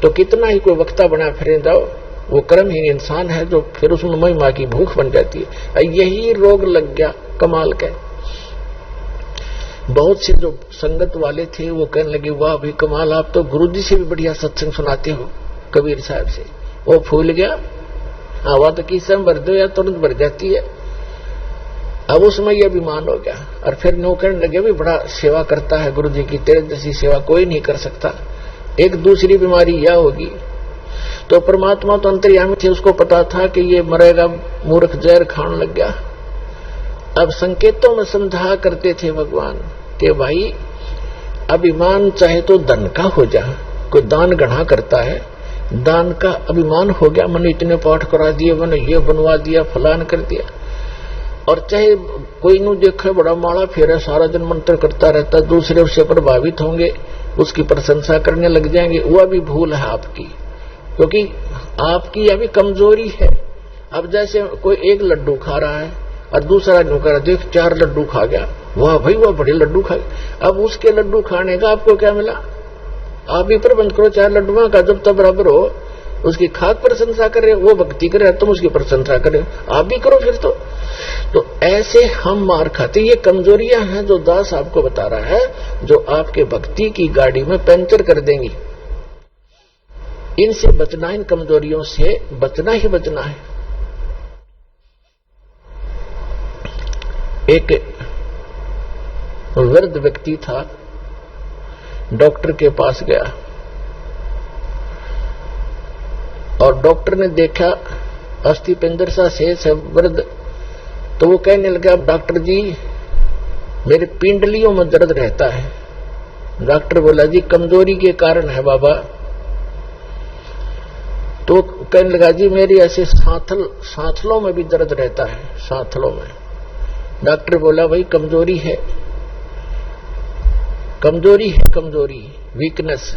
तो कितना ही कोई वक्ता बना फिर जाओ, वो कर्महीन इंसान है जो फिर उसमें महिमा की भूख बन जाती है। यही रोग लग गया कमाल का। बहुत से जो संगत वाले थे वो कहने लगे, वाह भाई कमाल, आप तो गुरु जी से भी बढ़िया सत्संग सुनाते हो कबीर साहब से। वो फूल गया, हवा तो किस समय भर दो या तुरंत भर जाती है। अब उसमें यह अभिमान हो गया और फिर नो कहने लगे, भी बड़ा सेवा करता है गुरु जी की, तेरे जैसी सेवा कोई नहीं कर सकता। एक दूसरी बीमारी यह होगी। तो परमात्मा तो अंतर्यामी थे, उसको पता था कि ये मरेगा, मूर्ख जहर खाने लग गया। अब संकेतों में समझा करते थे भगवान कि भाई अभिमान चाहे तो धन का हो जा, कोई दान गढ़ा करता है, दान का अभिमान हो गया, मैंने इतने पाठ करा दिए, मैंने ये बनवा दिया, फलान कर दिया। और चाहे कोई नु देखे बड़ा माला फेरे, सारा दिन मंत्र करता रहता, दूसरे उससे प्रभावित होंगे, उसकी प्रशंसा करने लग जाएंगे, वह भी भूल है आपकी, क्योंकि आपकी यह भी कमजोरी है। अब जैसे कोई एक लड्डू खा रहा है और दूसरा नु कर, देख 4 लड्डू खा गया, वाह भाई वाह बड़े लड्डू खा गए। अब उसके लड्डू खाने का आपको क्या मिला? आप भी प्रबंध करो 4 लड्डुओं का, जब तक बराबर हो उसकी खाक प्रशंसा करे, वो भक्ति करे, तुम उसकी प्रशंसा करे, आप भी करो फिर। तो ऐसे हम मार खाते। ये कमजोरियां हैं जो दास आपको बता रहा है, जो आपके भक्ति की गाड़ी में पंचर कर देंगी। इनसे बचना, इन कमजोरियों से बचना ही बचना है। एक वृद्ध व्यक्ति था, डॉक्टर के पास गया और डॉक्टर ने देखा अस्थि पिंजर सा शेष है वृद्ध। तो वो कहने लगा, डॉक्टर जी मेरे पिंडलियों में दर्द रहता है। डॉक्टर बोला, जी कमजोरी के कारण है बाबा। तो कहने लगा, जी मेरी ऐसे सांथलों में भी दर्द रहता है, सांथलों में। डॉक्टर बोला, भाई कमजोरी है, कमजोरी है, कमजोरी, वीकनेस।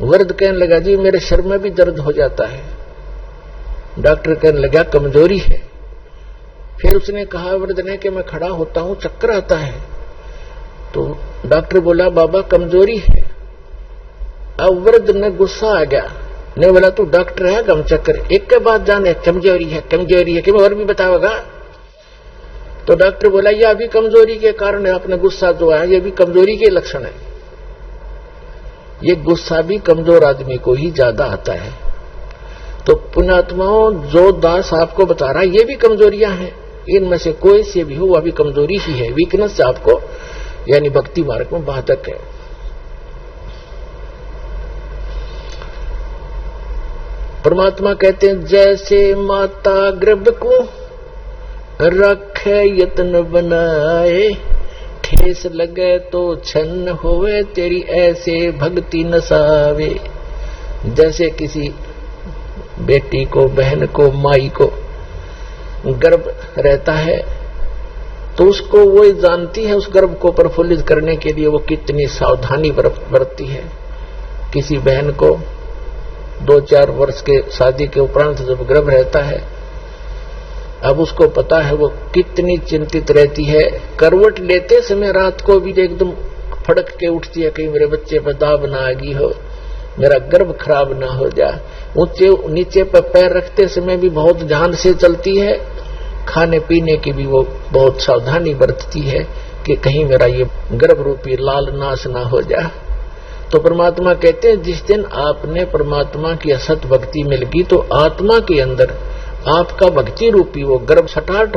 वृद्ध कहने लगा, जी मेरे सिर में भी दर्द हो जाता है। डॉक्टर कहने लगा, कमजोरी है। फिर उसने कहा वृद्ध ने कि मैं खड़ा होता हूं चक्कर आता है। तो डॉक्टर बोला, बाबा कमजोरी है। अब वृद्ध ने गुस्सा आ गया, ने बोला, तू डॉक्टर है गम चक्कर, एक के बाद जाने कमजोरी है, कमजोरी है, कि और भी बताओगा। तो डॉक्टर बोला, यह भी कमजोरी के कारण है, आपने गुस्सा जो है यह भी कमजोरी के लक्षण है। ये गुस्सा भी कमजोर आदमी को ही ज्यादा आता है। तो पुण्यात्माओं, जो दास आपको बता रहा है ये भी कमजोरियां हैं, इनमें से कोई से भी हो वह भी कमजोरी ही है, वीकनेस से आपको यानी भक्ति मार्ग में बाधक है। परमात्मा कहते हैं, जैसे माता गर्भ को रखे यत्न बनाए, ठेस लगे तो छन्न होवे, तेरी ऐसे भक्ति नसावे। जैसे किसी बेटी को, बहन को, माई को गर्भ रहता है तो उसको वो जानती है, उस गर्भ को प्रफुल्लित करने के लिए वो कितनी सावधानी बरतती है। किसी बहन को 2-4 वर्ष के शादी के उपरांत जब गर्भ रहता है, अब उसको पता है वो कितनी चिंतित रहती है। करवट लेते समय रात को भी एकदम फड़क के उठती है, कहीं मेरे बच्चे पर दाब ना आ गई हो, मेरा गर्भ खराब ना हो जाए। ऊंचे नीचे पर पैर रखते समय भी बहुत ध्यान से चलती है, खाने पीने की भी वो बहुत सावधानी बरतती है कि कहीं मेरा ये गर्भ रूपी लाल नाश ना हो जाए। तो परमात्मा कहते हैं, जिस दिन आपने परमात्मा की असत भक्ति मिल गई तो आत्मा के अंदर आपका भक्ति रूपी वो गर्भ स्टार्ट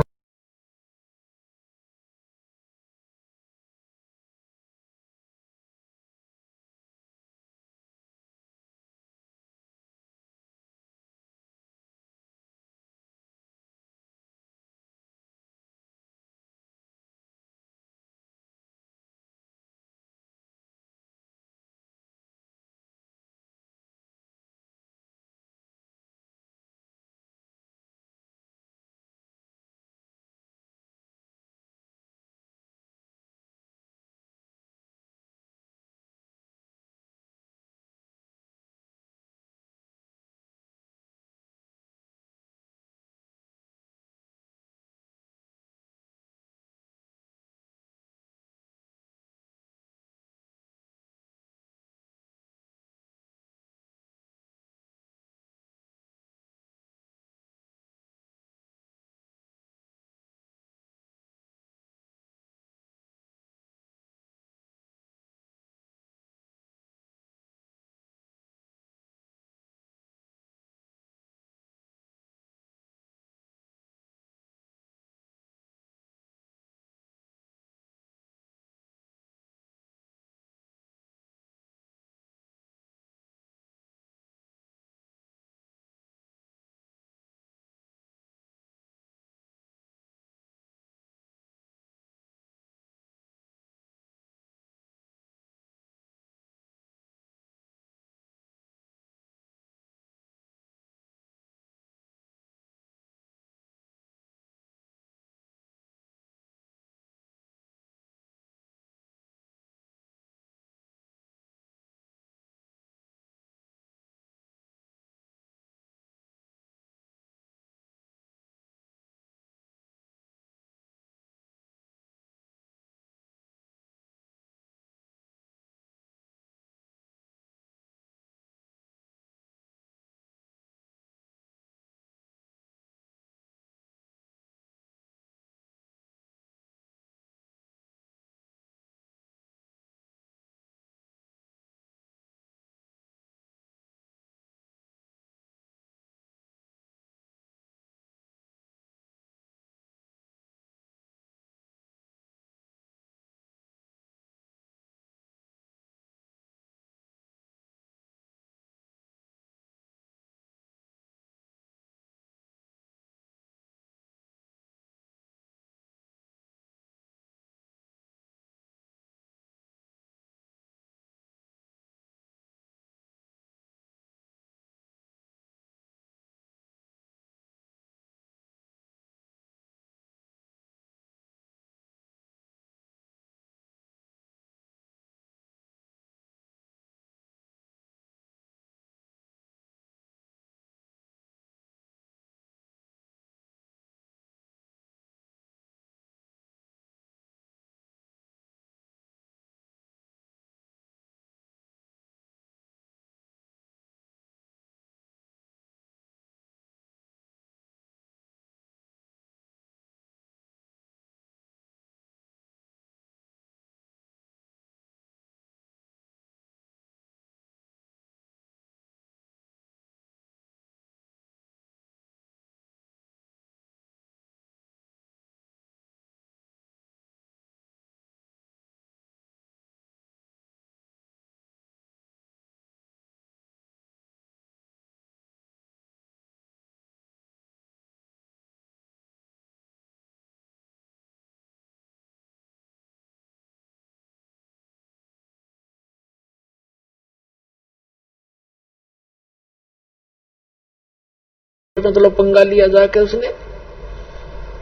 मतलब पंगा लिया जाके उसने?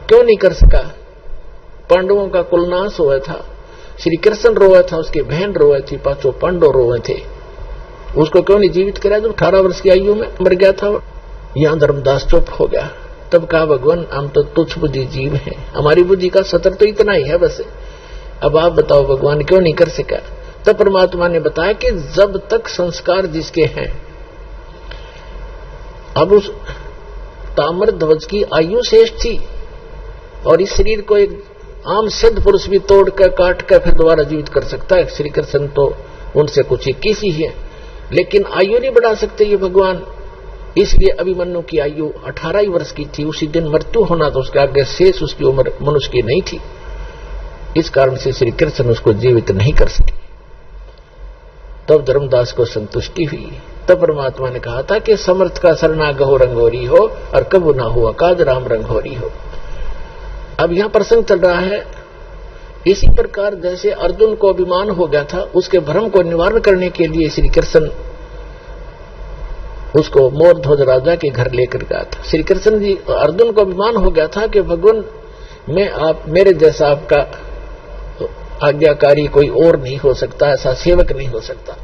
क्यों नहीं कर सका? पांडवों का कुलनाश हुआ था, श्री कृष्ण रोए था, उसकी बहन रोए थी, पांचों पांडव रोए थे, उसको क्यों नहीं जीवित कराया जब 18 वर्ष की आयु में मर गया था? यहां धर्मदास चुप हो गया। तब कहा, भगवान हम तो तुच्छ बुद्धि जीव हैं, हमारी बुद्धि का सतर तो इतना ही है बस, अब आप बताओ भगवान क्यों नहीं कर सका? तब परमात्मा ने बताया कि जब तक संस्कार जिसके हैं, अब उस ताम्रध्वज की आयु शेष थी और इस शरीर को एक आम सिद्ध पुरुष भी तोड़कर काटकर फिर दोबारा जीवित कर सकता है। श्री कृष्ण तो उनसे कुछ 21 ही है, लेकिन आयु नहीं बढ़ा सकते ये भगवान। इसलिए अभिमन्यु की आयु 18 ही वर्ष की थी, उसी दिन मृत्यु होना, तो उसके आगे शेष उसकी उम्र मनुष्य की नहीं थी। इस कारण से श्री कृष्ण उसको जीवित नहीं कर सके। तब धर्मदास को संतुष्टि हुई। तब परमात्मा ने कहा था कि समर्थ का सरना गहो रंगोरी हो और कबू ना हुआ काज राम रंगोरी हो। अब यहां प्रसंग चल रहा है, इसी प्रकार जैसे अर्जुन को अभिमान हो गया था, उसके भ्रम को निवारण करने के लिए श्री कृष्ण उसको मोरध्वज राजा के घर लेकर गया था। श्री कृष्ण जी, अर्जुन को अभिमान हो गया था कि भगवान मैं आप मेरे जैसा आपका आज्ञाकारी कोई और नहीं हो सकता, ऐसा सेवक नहीं हो सकता।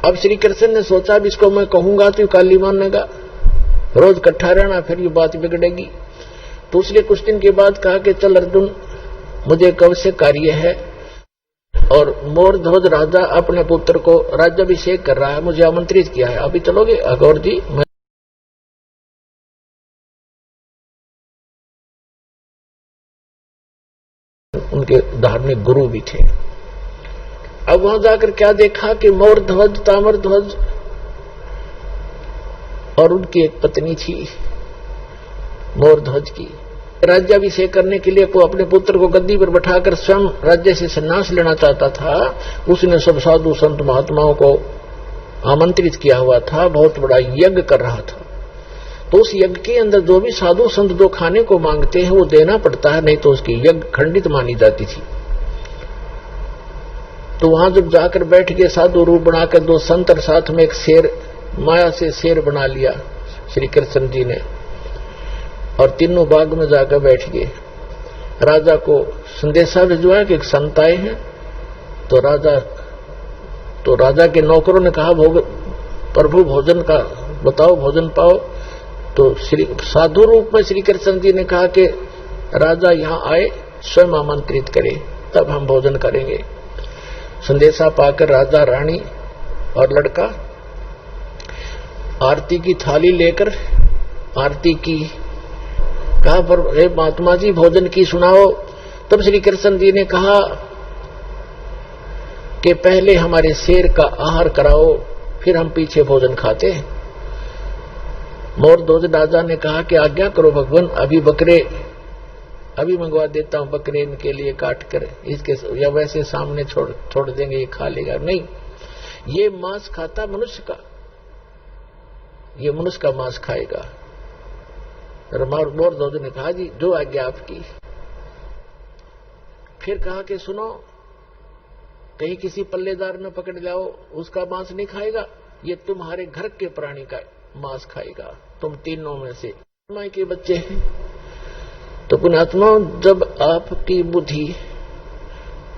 अब श्री कृष्ण ने सोचा अब इसको मैं कहूंगा तो काली मानेगा, रोज इकट्ठा रहना, फिर ये बात बिगड़ेगी। तो उसने कुछ दिन के बाद कहा कि चल अर्जुन, मुझे कब से कार्य है और मोरध्वज राजा अपने पुत्र को राज्याभिषेक कर रहा है, मुझे आमंत्रित किया है, अभी चलोगे? अगौर जी, मैं उनके धार्मिक गुरु भी थे। अब वहां जाकर क्या देखा कि मोरध्वज, ताम्रध्वज और उनकी एक पत्नी थी मोरध्वज की, राज्याभिषेक करने के लिए को अपने पुत्र को गद्दी पर बैठाकर स्वयं राज्य से संन्यास लेना चाहता था। उसने सब साधु संत महात्माओं को आमंत्रित किया हुआ था, बहुत बड़ा यज्ञ कर रहा था। तो उस यज्ञ के अंदर जो भी साधु संत जो खाने को मांगते हैं वो देना पड़ता है, नहीं तो उसकी यज्ञ खंडित मानी जाती थी। तो वहां जब जाकर बैठ के साधु रूप बनाकर दो संत और साथ में एक शेर, माया से शेर बना लिया श्री कृष्ण जी ने, और तीनों बाग में जाकर बैठ गए। राजा को संदेशा भिजवाया कि एक संत आए हैं। तो राजा के नौकरों ने कहा प्रभु भोजन का बताओ, भोजन पाओ। तो श्री साधु रूप में श्री कृष्ण जी ने कहा कि राजा यहां आए, स्वयं आमंत्रित करे, तब हम भोजन करेंगे। संदेशा पाकर राजा, रानी और लड़का आरती की थाली लेकर आरती की, कहा पर हे महात्मा जी भोजन की सुनाओ। तब श्री कृष्ण जी ने कहा कि पहले हमारे शेर का आहार कराओ, फिर हम पीछे भोजन खाते हैं। मोरध्वज राजा ने कहा कि आज्ञा करो भगवान, अभी मंगवा देता हूं बकरे इनके लिए काट कर, इसके या वैसे सामने छोड़ देंगे, ये खा लेगा। नहीं, ये मांस खाता मनुष्य का, ये मनुष्य का मांस खाएगा। मोरध्वज ने कहा जी जो आज्ञा आपकी। फिर कहा कि सुनो, कहीं किसी पल्लेदार न पकड़ लाओ, उसका मांस नहीं खाएगा, ये तुम्हारे घर के प्राणी का मांस खाएगा, तुम तीनों में से माई के बच्चे हैं। तो पुण्यात्मा, जब आपकी बुद्धि,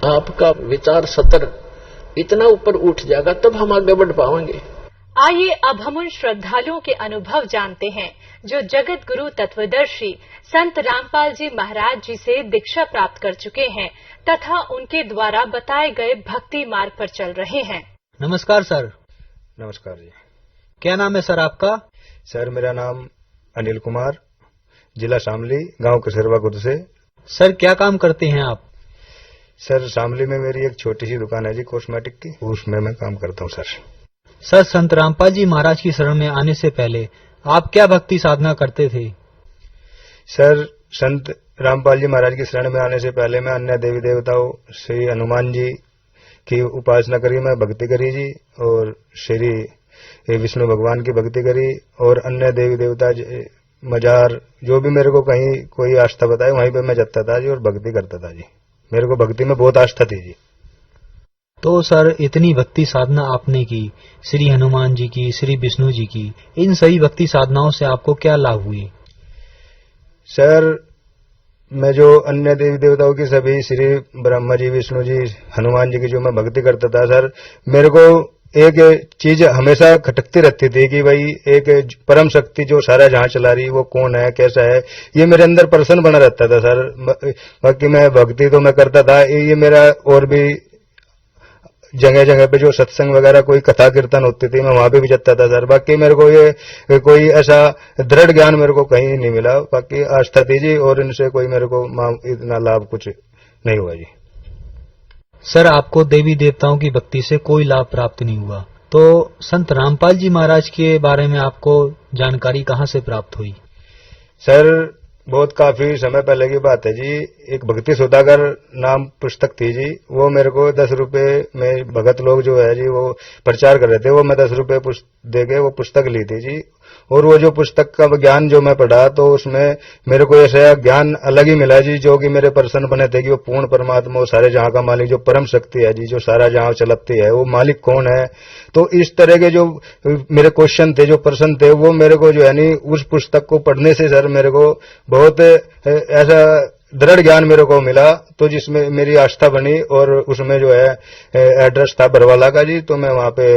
आपका विचार सतर इतना ऊपर उठ जाएगा तब हम आगे बढ़ पाएंगे। आइए अब हम उन श्रद्धालुओं के अनुभव जानते हैं जो जगत गुरु तत्वदर्शी संत रामपाल जी महाराज जी से दीक्षा प्राप्त कर चुके हैं तथा उनके द्वारा बताए गए भक्ति मार्ग पर चल रहे हैं। नमस्कार सर। नमस्कार जी। क्या नाम है सर आपका? सर मेरा नाम अनिल कुमार, जिला शामली, गांव कसरवा खुद से। सर क्या काम करते हैं आप? सर शामली में मेरी एक छोटी सी दुकान है जी कॉस्मेटिक की, उसमें मैं काम करता हूँ सर। सर संत रामपाल जी महाराज की शरण में आने से पहले आप क्या भक्ति साधना करते थे? सर संत रामपाल जी महाराज की शरण में आने से पहले मैं अन्य देवी देवताओं श्री हनुमान जी की उपासना करी, मैं भक्ति करी जी, और श्री विष्णु भगवान की भक्ति करी, और अन्य देवी देवता मजार जो भी मेरे को कहीं कोई आस्था बताए वहीं पे मैं जाता था जी और भक्ति करता था जी। मेरे को भक्ति में बहुत आस्था थी जी। तो सर इतनी भक्ति साधना आपने की, श्री हनुमान जी की, श्री विष्णु जी की, इन सही भक्ति साधनाओं से आपको क्या लाभ हुए? सर मैं जो अन्य देवी देवताओं की सभी श्री ब्रह्मा जी, विष्णु जी, हनुमान जी की जो मैं भक्ति करता था सर, मेरे को एक चीज हमेशा खटकती रहती थी कि भाई एक परम शक्ति जो सारा जहां चला रही वो कौन है, कैसा है, ये मेरे अंदर प्रश्न बना रहता था सर। बाकी मैं भक्ति तो मैं करता था, ये मेरा और भी जगह जगह पे जो सत्संग वगैरह कोई कथा कीर्तन होती थी मैं वहां पे भी जाता था सर। बाकी मेरे को ये कोई ऐसा दृढ़ ज्ञान मेरे को कहीं नहीं मिला। बाकी आस्था थी जी, और इनसे कोई मेरे को इतना लाभ कुछ नहीं हुआ जी। सर आपको देवी देवताओं की भक्ति से कोई लाभ प्राप्त नहीं हुआ, तो संत रामपाल जी महाराज के बारे में आपको जानकारी कहाँ से प्राप्त हुई? सर बहुत काफी समय पहले की बात है जी। एक भक्ति सौदागर नाम पुस्तक थी जी, वो मेरे को 10 रुपए में भगत लोग जो है जी वो प्रचार कर रहे थे, वो मैं 10 रुपए दे के वो पुस्तक ली थी जी। और वो जो पुस्तक का ज्ञान जो मैं पढ़ा तो उसमें मेरे को ऐसा ज्ञान अलग ही मिला जी, जो कि मेरे प्रसन्न बने थे कि वो पूर्ण परमात्मा, वो सारे जहां का मालिक, जो परम शक्ति है जी, जो सारा जहां चलाती है, वो मालिक कौन है। तो इस तरह के जो मेरे क्वेश्चन थे, जो प्रश्न थे, वो मेरे को जो है नहीं उस पुस्तक को पढ़ने से सर मेरे को बहुत ऐसा दृढ़ ज्ञान मेरे को मिला, तो जिसमें मेरी आस्था बनी। और उसमें जो है एड्रेस था बरवाला का जी, तो मैं वहां पे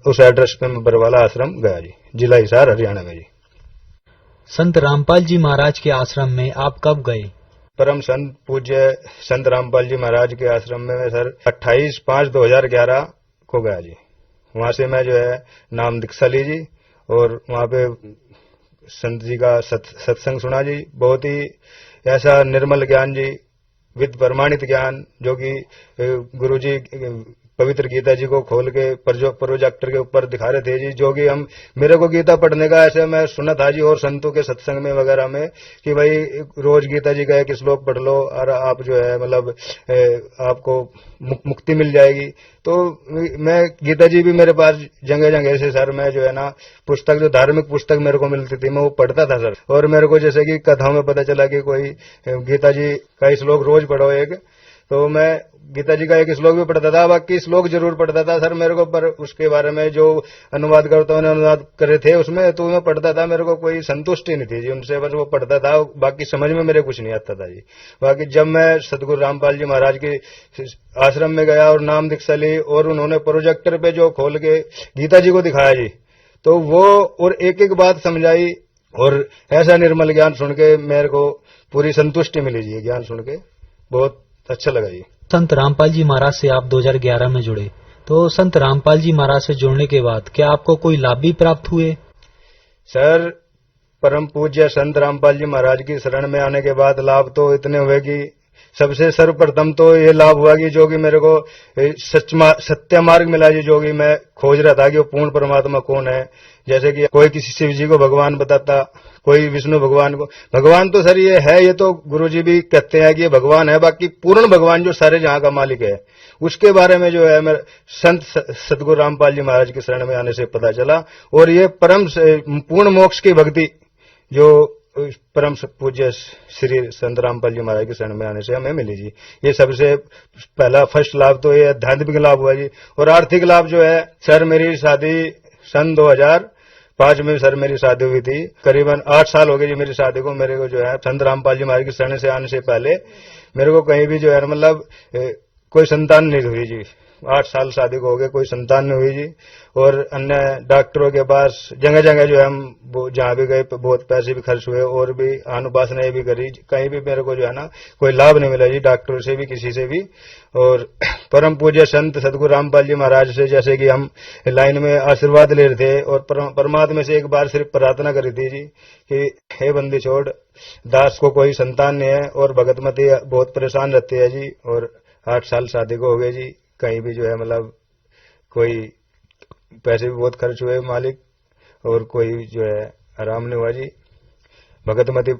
उस एड्रेस पे मैं बरवाला आश्रम गया जी, जिला हिसार हरियाणा में जी। संत रामपाल जी महाराज के आश्रम में आप कब गए? परम संत पूज्य संत रामपाल जी महाराज के आश्रम में मैं सर 28/5/2011 को गया जी। वहां से मैं जो है नाम दीक्षा ली जी, और वहां पे संत जी का सत्संग सुना जी। बहुत ही ऐसा निर्मल ज्ञान जी, विद प्रमाणित ज्ञान, जो कि गुरु जी पवित्र गीता जी को खोल के प्रोजेक्टर के ऊपर दिखा रहे थे जी, जो कि हम मेरे को गीता पढ़ने का ऐसे मैं सुना था जी, और संतों के सत्संग में वगैरह में कि भाई रोज गीता जी का एक श्लोक पढ़ लो और आप जो है मतलब आपको मुक्ति मिल जाएगी। तो मैं गीता जी भी मेरे पास जगह जगह से सर मैं जो है ना पुस्तक, जो धार्मिक पुस्तक मेरे को मिलती थी मैं वो पढ़ता था सर। और मेरे को जैसे कि कथाओं में पता चला कि कोई गीता जी का श्लोक रोज पढ़ो एक, तो मैं गीता जी का एक श्लोक भी पढ़ता था, बाकी श्लोक जरूर पढ़ता था सर मेरे को, पर उसके बारे में जो अनुवादकर्ताओं ने अनुवाद करे थे उसमें तो मैं पढ़ता था, मेरे को कोई संतुष्टि नहीं थी जी उनसे, बस वो पढ़ता था, बाकी समझ में मेरे कुछ नहीं आता था जी। बाकी जब मैं सतगुरु रामपाल जी महाराज के आश्रम में गया और नाम दीक्षा ली, और उन्होंने प्रोजेक्टर पे जो खोल के गीता जी को दिखाया जी, तो वो और एक एक बात समझाई, और ऐसा निर्मल ज्ञान सुन के मेरे को पूरी संतुष्टि मिली जी। ज्ञान सुन के बहुत अच्छा लगा जी। संत रामपाल जी महाराज से आप 2011 में जुड़े, तो संत रामपाल जी महाराज से जुड़ने के बाद क्या आपको कोई लाभ भी प्राप्त हुए? सर परम पूज्य संत रामपाल जी महाराज की शरण में आने के बाद लाभ तो इतने हुए कि सबसे सर्वप्रथम तो ये लाभ हुआ कि जो कि मेरे को सत्य मार्ग मिला जी, जो कि मैं खोज रहा था कि वो पूर्ण परमात्मा कौन है। जैसे कि कोई किसी शिव जी को भगवान बताता, कोई विष्णु भगवान को। भगवान तो सर ये है, ये तो गुरु जी भी कहते हैं कि ये भगवान है, बाकी पूर्ण भगवान जो सारे जहां का मालिक है उसके बारे में जो है मेरे संत सतगुरु रामपाल जी महाराज की शरण में आने से पता चला। और ये परम पूर्ण मोक्ष की भक्ति जो परम पूज्य श्री संत रामपाल जी महाराज की शरण में आने से हमें मिली जी, ये सबसे पहला फर्स्ट लाभ तो ये आध्यात्मिक लाभ हुआ जी। और आर्थिक लाभ जो है सर, मेरी शादी सन 2005 में सर मेरी शादी हुई थी, करीबन 8 साल हो गए जी मेरी शादी को। मेरे को जो है संत रामपाल जी महाराज की शरण से आने से पहले मेरे को कहीं भी जो है मतलब कोई संतान नहीं हुई जी। 8 साल शादी को हो गए, कोई संतान नहीं हुई जी। और अन्य डॉक्टरों के पास जगह जगह जो है हम जहां भी गए बहुत पैसे भी खर्च हुए, और भी अनुपासनाएं भी करी, कहीं भी मेरे को जो है ना कोई लाभ नहीं मिला जी, डॉक्टरों से भी किसी से भी। और परम पूज्य संत सतगुरु रामपाल जी महाराज से जैसे कि हम लाइन में आशीर्वाद ले रहे थे, और परमात्मा से एक बार सिर्फ प्रार्थना करी थी जी कि हे बंदी छोड़, दास को कोई संतान नहीं है और भगतमती बहुत परेशान रहती है जी। और 8 साल शादी को हो गए जी, कहीं भी जो है मतलब कोई पैसे भी बहुत खर्च हुए मालिक, और कोई जो है आराम नहीं हुआ जी। भगतमती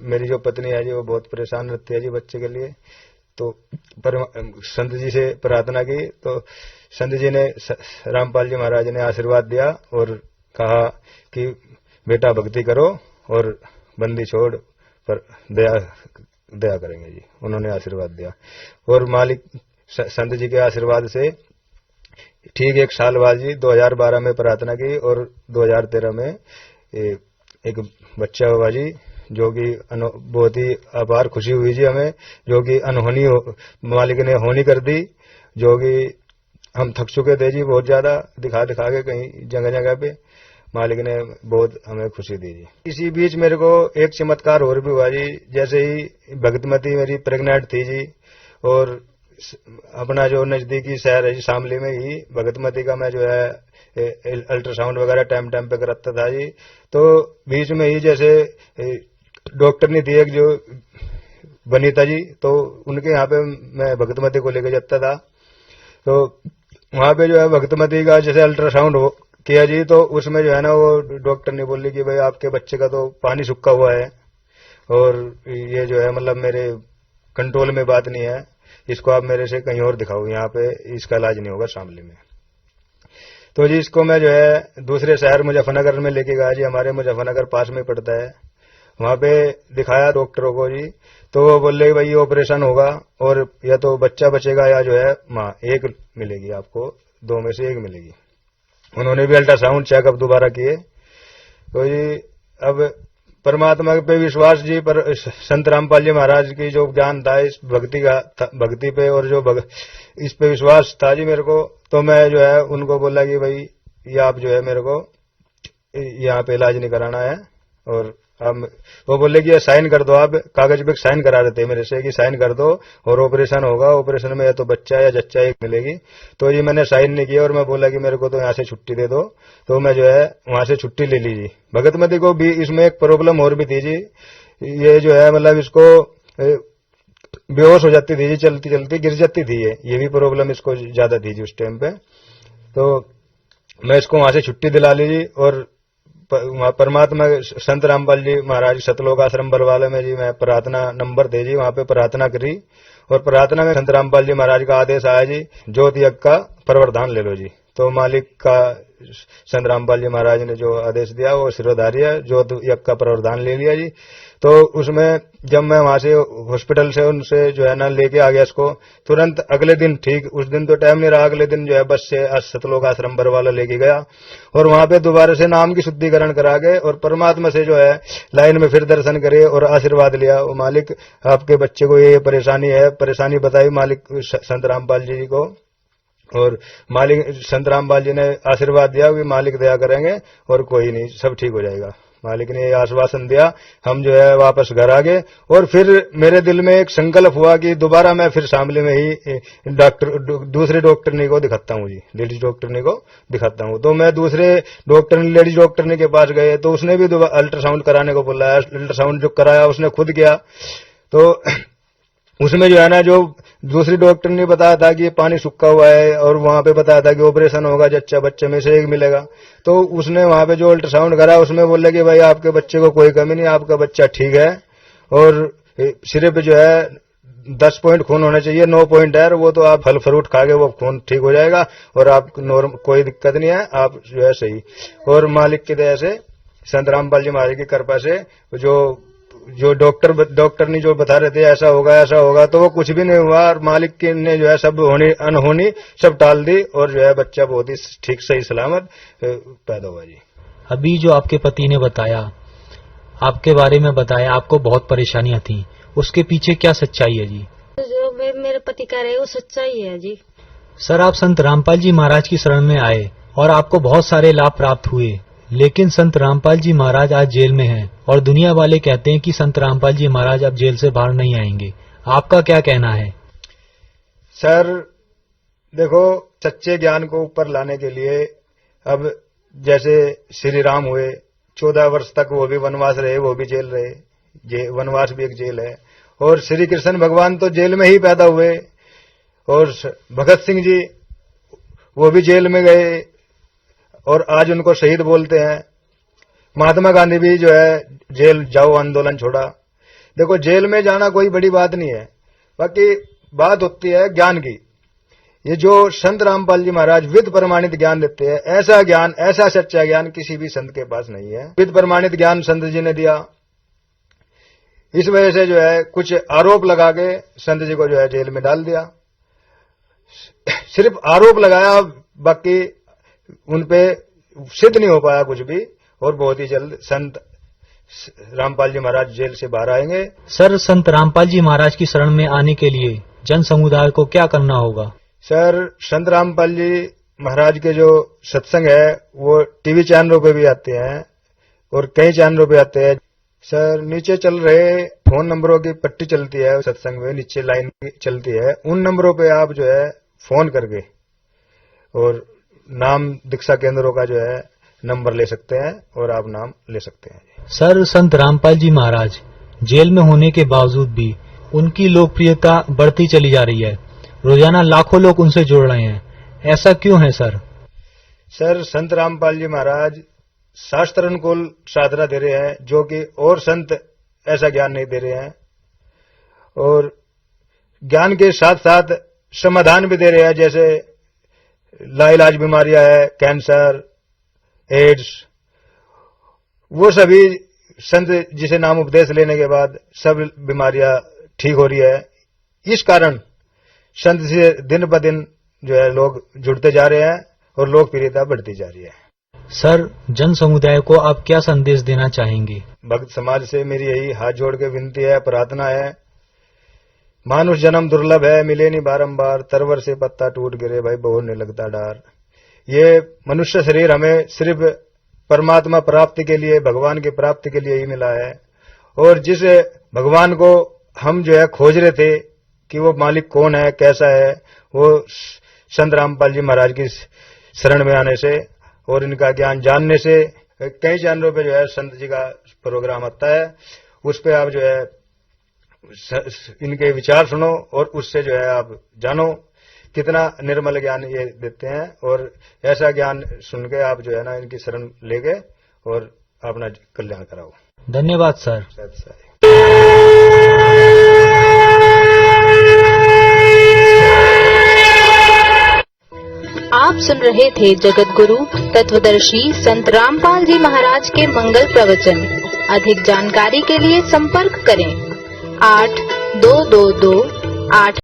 मेरी जो पत्नी है जी वो बहुत परेशान रहती है जी बच्चे के लिए। तो संत जी से प्रार्थना की, तो संत जी ने रामपाल जी महाराज ने आशीर्वाद दिया और कहा कि बेटा भक्ति करो और बंदी छोड़ पर दया करेंगे जी। उन्होंने आशीर्वाद दिया, और मालिक संत जी के आशीर्वाद से ठीक 1 साल बाद जी 2012 में प्रार्थना की और 2013 में एक बच्चा हुआ जी, जो कि बहुत ही अपार खुशी हुई जी हमें, जो कि अनहोनी मालिक ने होनी कर दी, जो कि हम थक चुके थे जी बहुत ज्यादा, दिखा के कहीं जगह जगह पे मालिक ने बहुत हमें खुशी दी जी। इसी बीच मेरे को एक चमत्कार और भी हुआ जी। जैसे ही भगतमती मेरी प्रेग्नेंट थी जी, और अपना जो नजदीकी शहर है जी शामली में ही भगतमती का मैं जो है अल्ट्रासाउंड वगैरह टाइम पे कराता था जी। तो बीच में ही जैसे डॉक्टर नहीं थी एक जो बनीता जी, तो उनके यहाँ पे मैं भगतमती को लेके जाता था। तो वहां पे जो है भगतमती का जैसे अल्ट्रासाउंड किया जी, तो उसमें जो है ना वो डॉक्टर ने बोली कि भाई आपके बच्चे का तो पानी सूखा हुआ है और ये जो है मतलब मेरे कंट्रोल में बात नहीं है, इसको आप मेरे से कहीं और दिखाओ, यहाँ पे इसका इलाज नहीं होगा शामली में। तो जी इसको मैं जो है दूसरे शहर मुजफ्फरनगर में लेके गया जी, हमारे मुजफ्फरनगर पास में पड़ता है। वहां पे दिखाया डॉक्टरों को जी, तो वो बोले भाई ऑपरेशन होगा और या तो बच्चा बचेगा या जो है माँ, एक मिलेगी आपको, 2 में से 1 मिलेगी। उन्होंने भी अल्ट्रासाउंड चेकअप दोबारा किए। तो जी अब परमात्मा पे विश्वास जी, पर संत रामपाल जी महाराज की जो ज्ञान था इस भक्ति पे और जो इस पे विश्वास था जी मेरे को, तो मैं जो है उनको बोला कि भाई ये आप जो है मेरे को यहाँ पे इलाज नहीं कराना है। और अब वो बोले कि साइन कर दो, आप कागज पे साइन करा देते मेरे से कि साइन कर दो और ऑपरेशन होगा, ऑपरेशन में या तो बच्चा या जच्चा एक मिलेगी। तो जी मैंने साइन नहीं किया और मैं बोला कि मेरे को तो यहाँ से छुट्टी दे दो। तो मैं जो है वहां से छुट्टी ले ली जी। भगतमती को भी इसमें एक प्रॉब्लम और भी थी जी, ये जो है मतलब इसको बेहोश हो जाती थी जी, चलती चलती गिर जाती थी, ये भी प्रॉब्लम इसको ज्यादा थी जी उस टाइम पे। तो मैं इसको वहां से छुट्टी दिला ली जी और वहां परमात्मा संत रामपाल जी महाराज सतलोक आश्रम बरवाले में जी मैं प्रार्थना नंबर थे जी, वहां पे प्रार्थना करी और प्रार्थना में संत रामपाल जी महाराज का आदेश आया जी, ज्योत यज्ञ का प्रवर्धान ले लो जी। तो मालिक का संत रामपाल जी महाराज ने जो आदेश दिया वो सिरोधार्य है, ज्योत यज्ञ का प्रवर्धान ले लिया जी। तो उसमें जब मैं वहां से हॉस्पिटल से उनसे जो है ना लेके आ गया इसको, तुरंत अगले दिन, ठीक उस दिन तो टाइम नहीं रहा, अगले दिन जो है बस से सतलोक आश्रम बरवाला लेके गया और वहां पे दोबारा से नाम की शुद्धिकरण करा के और परमात्मा से जो है लाइन में फिर दर्शन करे और आशीर्वाद लिया। वो मालिक आपके बच्चे को ये परेशानी है, परेशानी बताई मालिक संत रामपाल जी को, और मालिक संत रामपाल जी ने आशीर्वाद दिया कि मालिक दया करेंगे और कोई नहीं, सब ठीक हो जाएगा। मालिक ने आश्वासन दिया। हम जो है वापस घर आ गए और फिर मेरे दिल में एक संकल्प हुआ कि दोबारा मैं फिर शामली में ही दूसरे डॉक्टरनी को दिखाता हूँ जी, लेडीज डॉक्टरनी को दिखाता हूँ। तो मैं दूसरे लेडीज डॉक्टरनी के पास गए तो उसने भी अल्ट्रासाउंड कराने को बोला। अल्ट्रासाउंड जो कराया उसने खुद किया, तो उसमें जो है ना जो दूसरी डॉक्टर ने बताया था कि ये पानी सूखा हुआ है और वहां पे बताया था कि ऑपरेशन होगा, जच्चा बच्चे में से 1 मिलेगा। तो उसने वहां पे जो अल्ट्रासाउंड करा उसमें बोले कि भाई आपके बच्चे को कोई कमी नहीं, आपका बच्चा ठीक है और सिर्फ जो है 10 पॉइंट खून होना चाहिए, 9 पॉइंट है, वो तो आप फल फ्रूट खा के वो खून ठीक हो जाएगा और आप कोई दिक्कत नहीं है, आप जो है सही। और मालिक की दया से संत रामपाल जी महाराज की कृपा से जो डॉक्टर ने जो बता रहे थे ऐसा होगा, तो वो कुछ भी नहीं हुआ और मालिक ने जो है सब अनहोनी सब टाल दी और जो है बच्चा बहुत ही ठीक सही सलामत पैदा हुआ जी। अभी जो आपके पति ने बताया, आपके बारे में बताया, आपको बहुत परेशानियां थी, उसके पीछे क्या सच्चाई है जी? जो मेरे पति कह रहे हैं वो सच्चाई है जी। सर, आप संत रामपाल जी महाराज की शरण में आए और आपको बहुत सारे लाभ प्राप्त हुए, लेकिन संत रामपाल जी महाराज आज जेल में हैं और दुनिया वाले कहते हैं कि संत रामपाल जी महाराज अब जेल से बाहर नहीं आएंगे। आपका क्या कहना है? सर देखो, सच्चे ज्ञान को ऊपर लाने के लिए अब जैसे श्री राम हुए 14 वर्ष तक वो भी वनवास रहे, वो भी जेल रहे, वनवास भी एक जेल है। और श्री कृष्ण भगवान तो जेल में ही पैदा हुए और भगत सिंह जी वो भी जेल में गए और आज उनको शहीद बोलते हैं। महात्मा गांधी भी जो है जेल जाओ आंदोलन छोड़ा। देखो, जेल में जाना कोई बड़ी बात नहीं है, बाकी बात होती है ज्ञान की। ये जो संत रामपाल जी महाराज विद प्रमाणित ज्ञान देते हैं, ऐसा ज्ञान, ऐसा सच्चा ज्ञान किसी भी संत के पास नहीं है। विद प्रमाणित ज्ञान संत जी ने दिया, इस वजह से जो है कुछ आरोप लगा के संत जी को जो है जेल में डाल दिया। सिर्फ आरोप लगाया, बाकी उनपे सिद्ध नहीं हो पाया कुछ भी। और बहुत ही जल्द संत रामपाल जी महाराज जेल से बाहर आएंगे। सर, संत रामपाल जी महाराज की शरण में आने के लिए जन समुदाय को क्या करना होगा? सर, संत रामपाल जी महाराज के जो सत्संग है वो टीवी चैनलों पे भी आते हैं और कई चैनलों पे आते हैं। सर, नीचे चल रहे फोन नंबरों की पट्टी चलती है सत्संग में, नीचे लाइन चलती है, उन नंबरों पे आप जो है फोन करके और नाम दीक्षा केंद्रों का जो है नंबर ले सकते हैं और आप नाम ले सकते हैं। सर, संत रामपाल जी महाराज जेल में होने के बावजूद भी उनकी लोकप्रियता बढ़ती चली जा रही है। रोजाना लाखों लोग उनसे जुड़ रहे हैं, ऐसा क्यों है सर? सर, संत रामपाल जी महाराज शास्त्र अनुकूल साधना दे रहे हैं, जो कि और संत ऐसा ज्ञान नहीं दे रहे हैं। और ज्ञान के साथ साथ समाधान भी दे रहे हैं, जैसे लाइलाज बीमारियां है, कैंसर, एड्स, वो सभी संत जिसे नाम उपदेश लेने के बाद सब बीमारियां ठीक हो रही है। इस कारण संत से दिन ब दिन जो है लोग जुड़ते जा रहे हैं और लोकप्रियता बढ़ती जा रही है। सर, जन समुदाय को आप क्या संदेश देना चाहेंगे? भक्त समाज से मेरी यही हाथ जोड़ के विनती है, प्रार्थना है। मानुष जन्म दुर्लभ है, मिले नहीं बारंबार, तरवर से पत्ता टूट गिरे भाई बहु नहीं लगता डार। ये मनुष्य शरीर हमें सिर्फ परमात्मा प्राप्ति के लिए, भगवान की प्राप्ति के लिए ही मिला है। और जिस भगवान को हम जो है खोज रहे थे कि वो मालिक कौन है, कैसा है, वो संत रामपाल जी महाराज की शरण में आने से और इनका ज्ञान जानने से कई चैनलों पे जो है संत जी का प्रोग्राम आता है, उस पे आप जो है इनके विचार सुनो और उससे जो है आप जानो कितना निर्मल ज्ञान ये देते हैं। और ऐसा ज्ञान सुन के आप जो है ना इनकी शरण लेके और अपना कल्याण कराओ। धन्यवाद सर। आप सुन रहे थे जगत गुरु तत्वदर्शी संत रामपाल जी महाराज के मंगल प्रवचन। अधिक जानकारी के लिए संपर्क करें 8222 8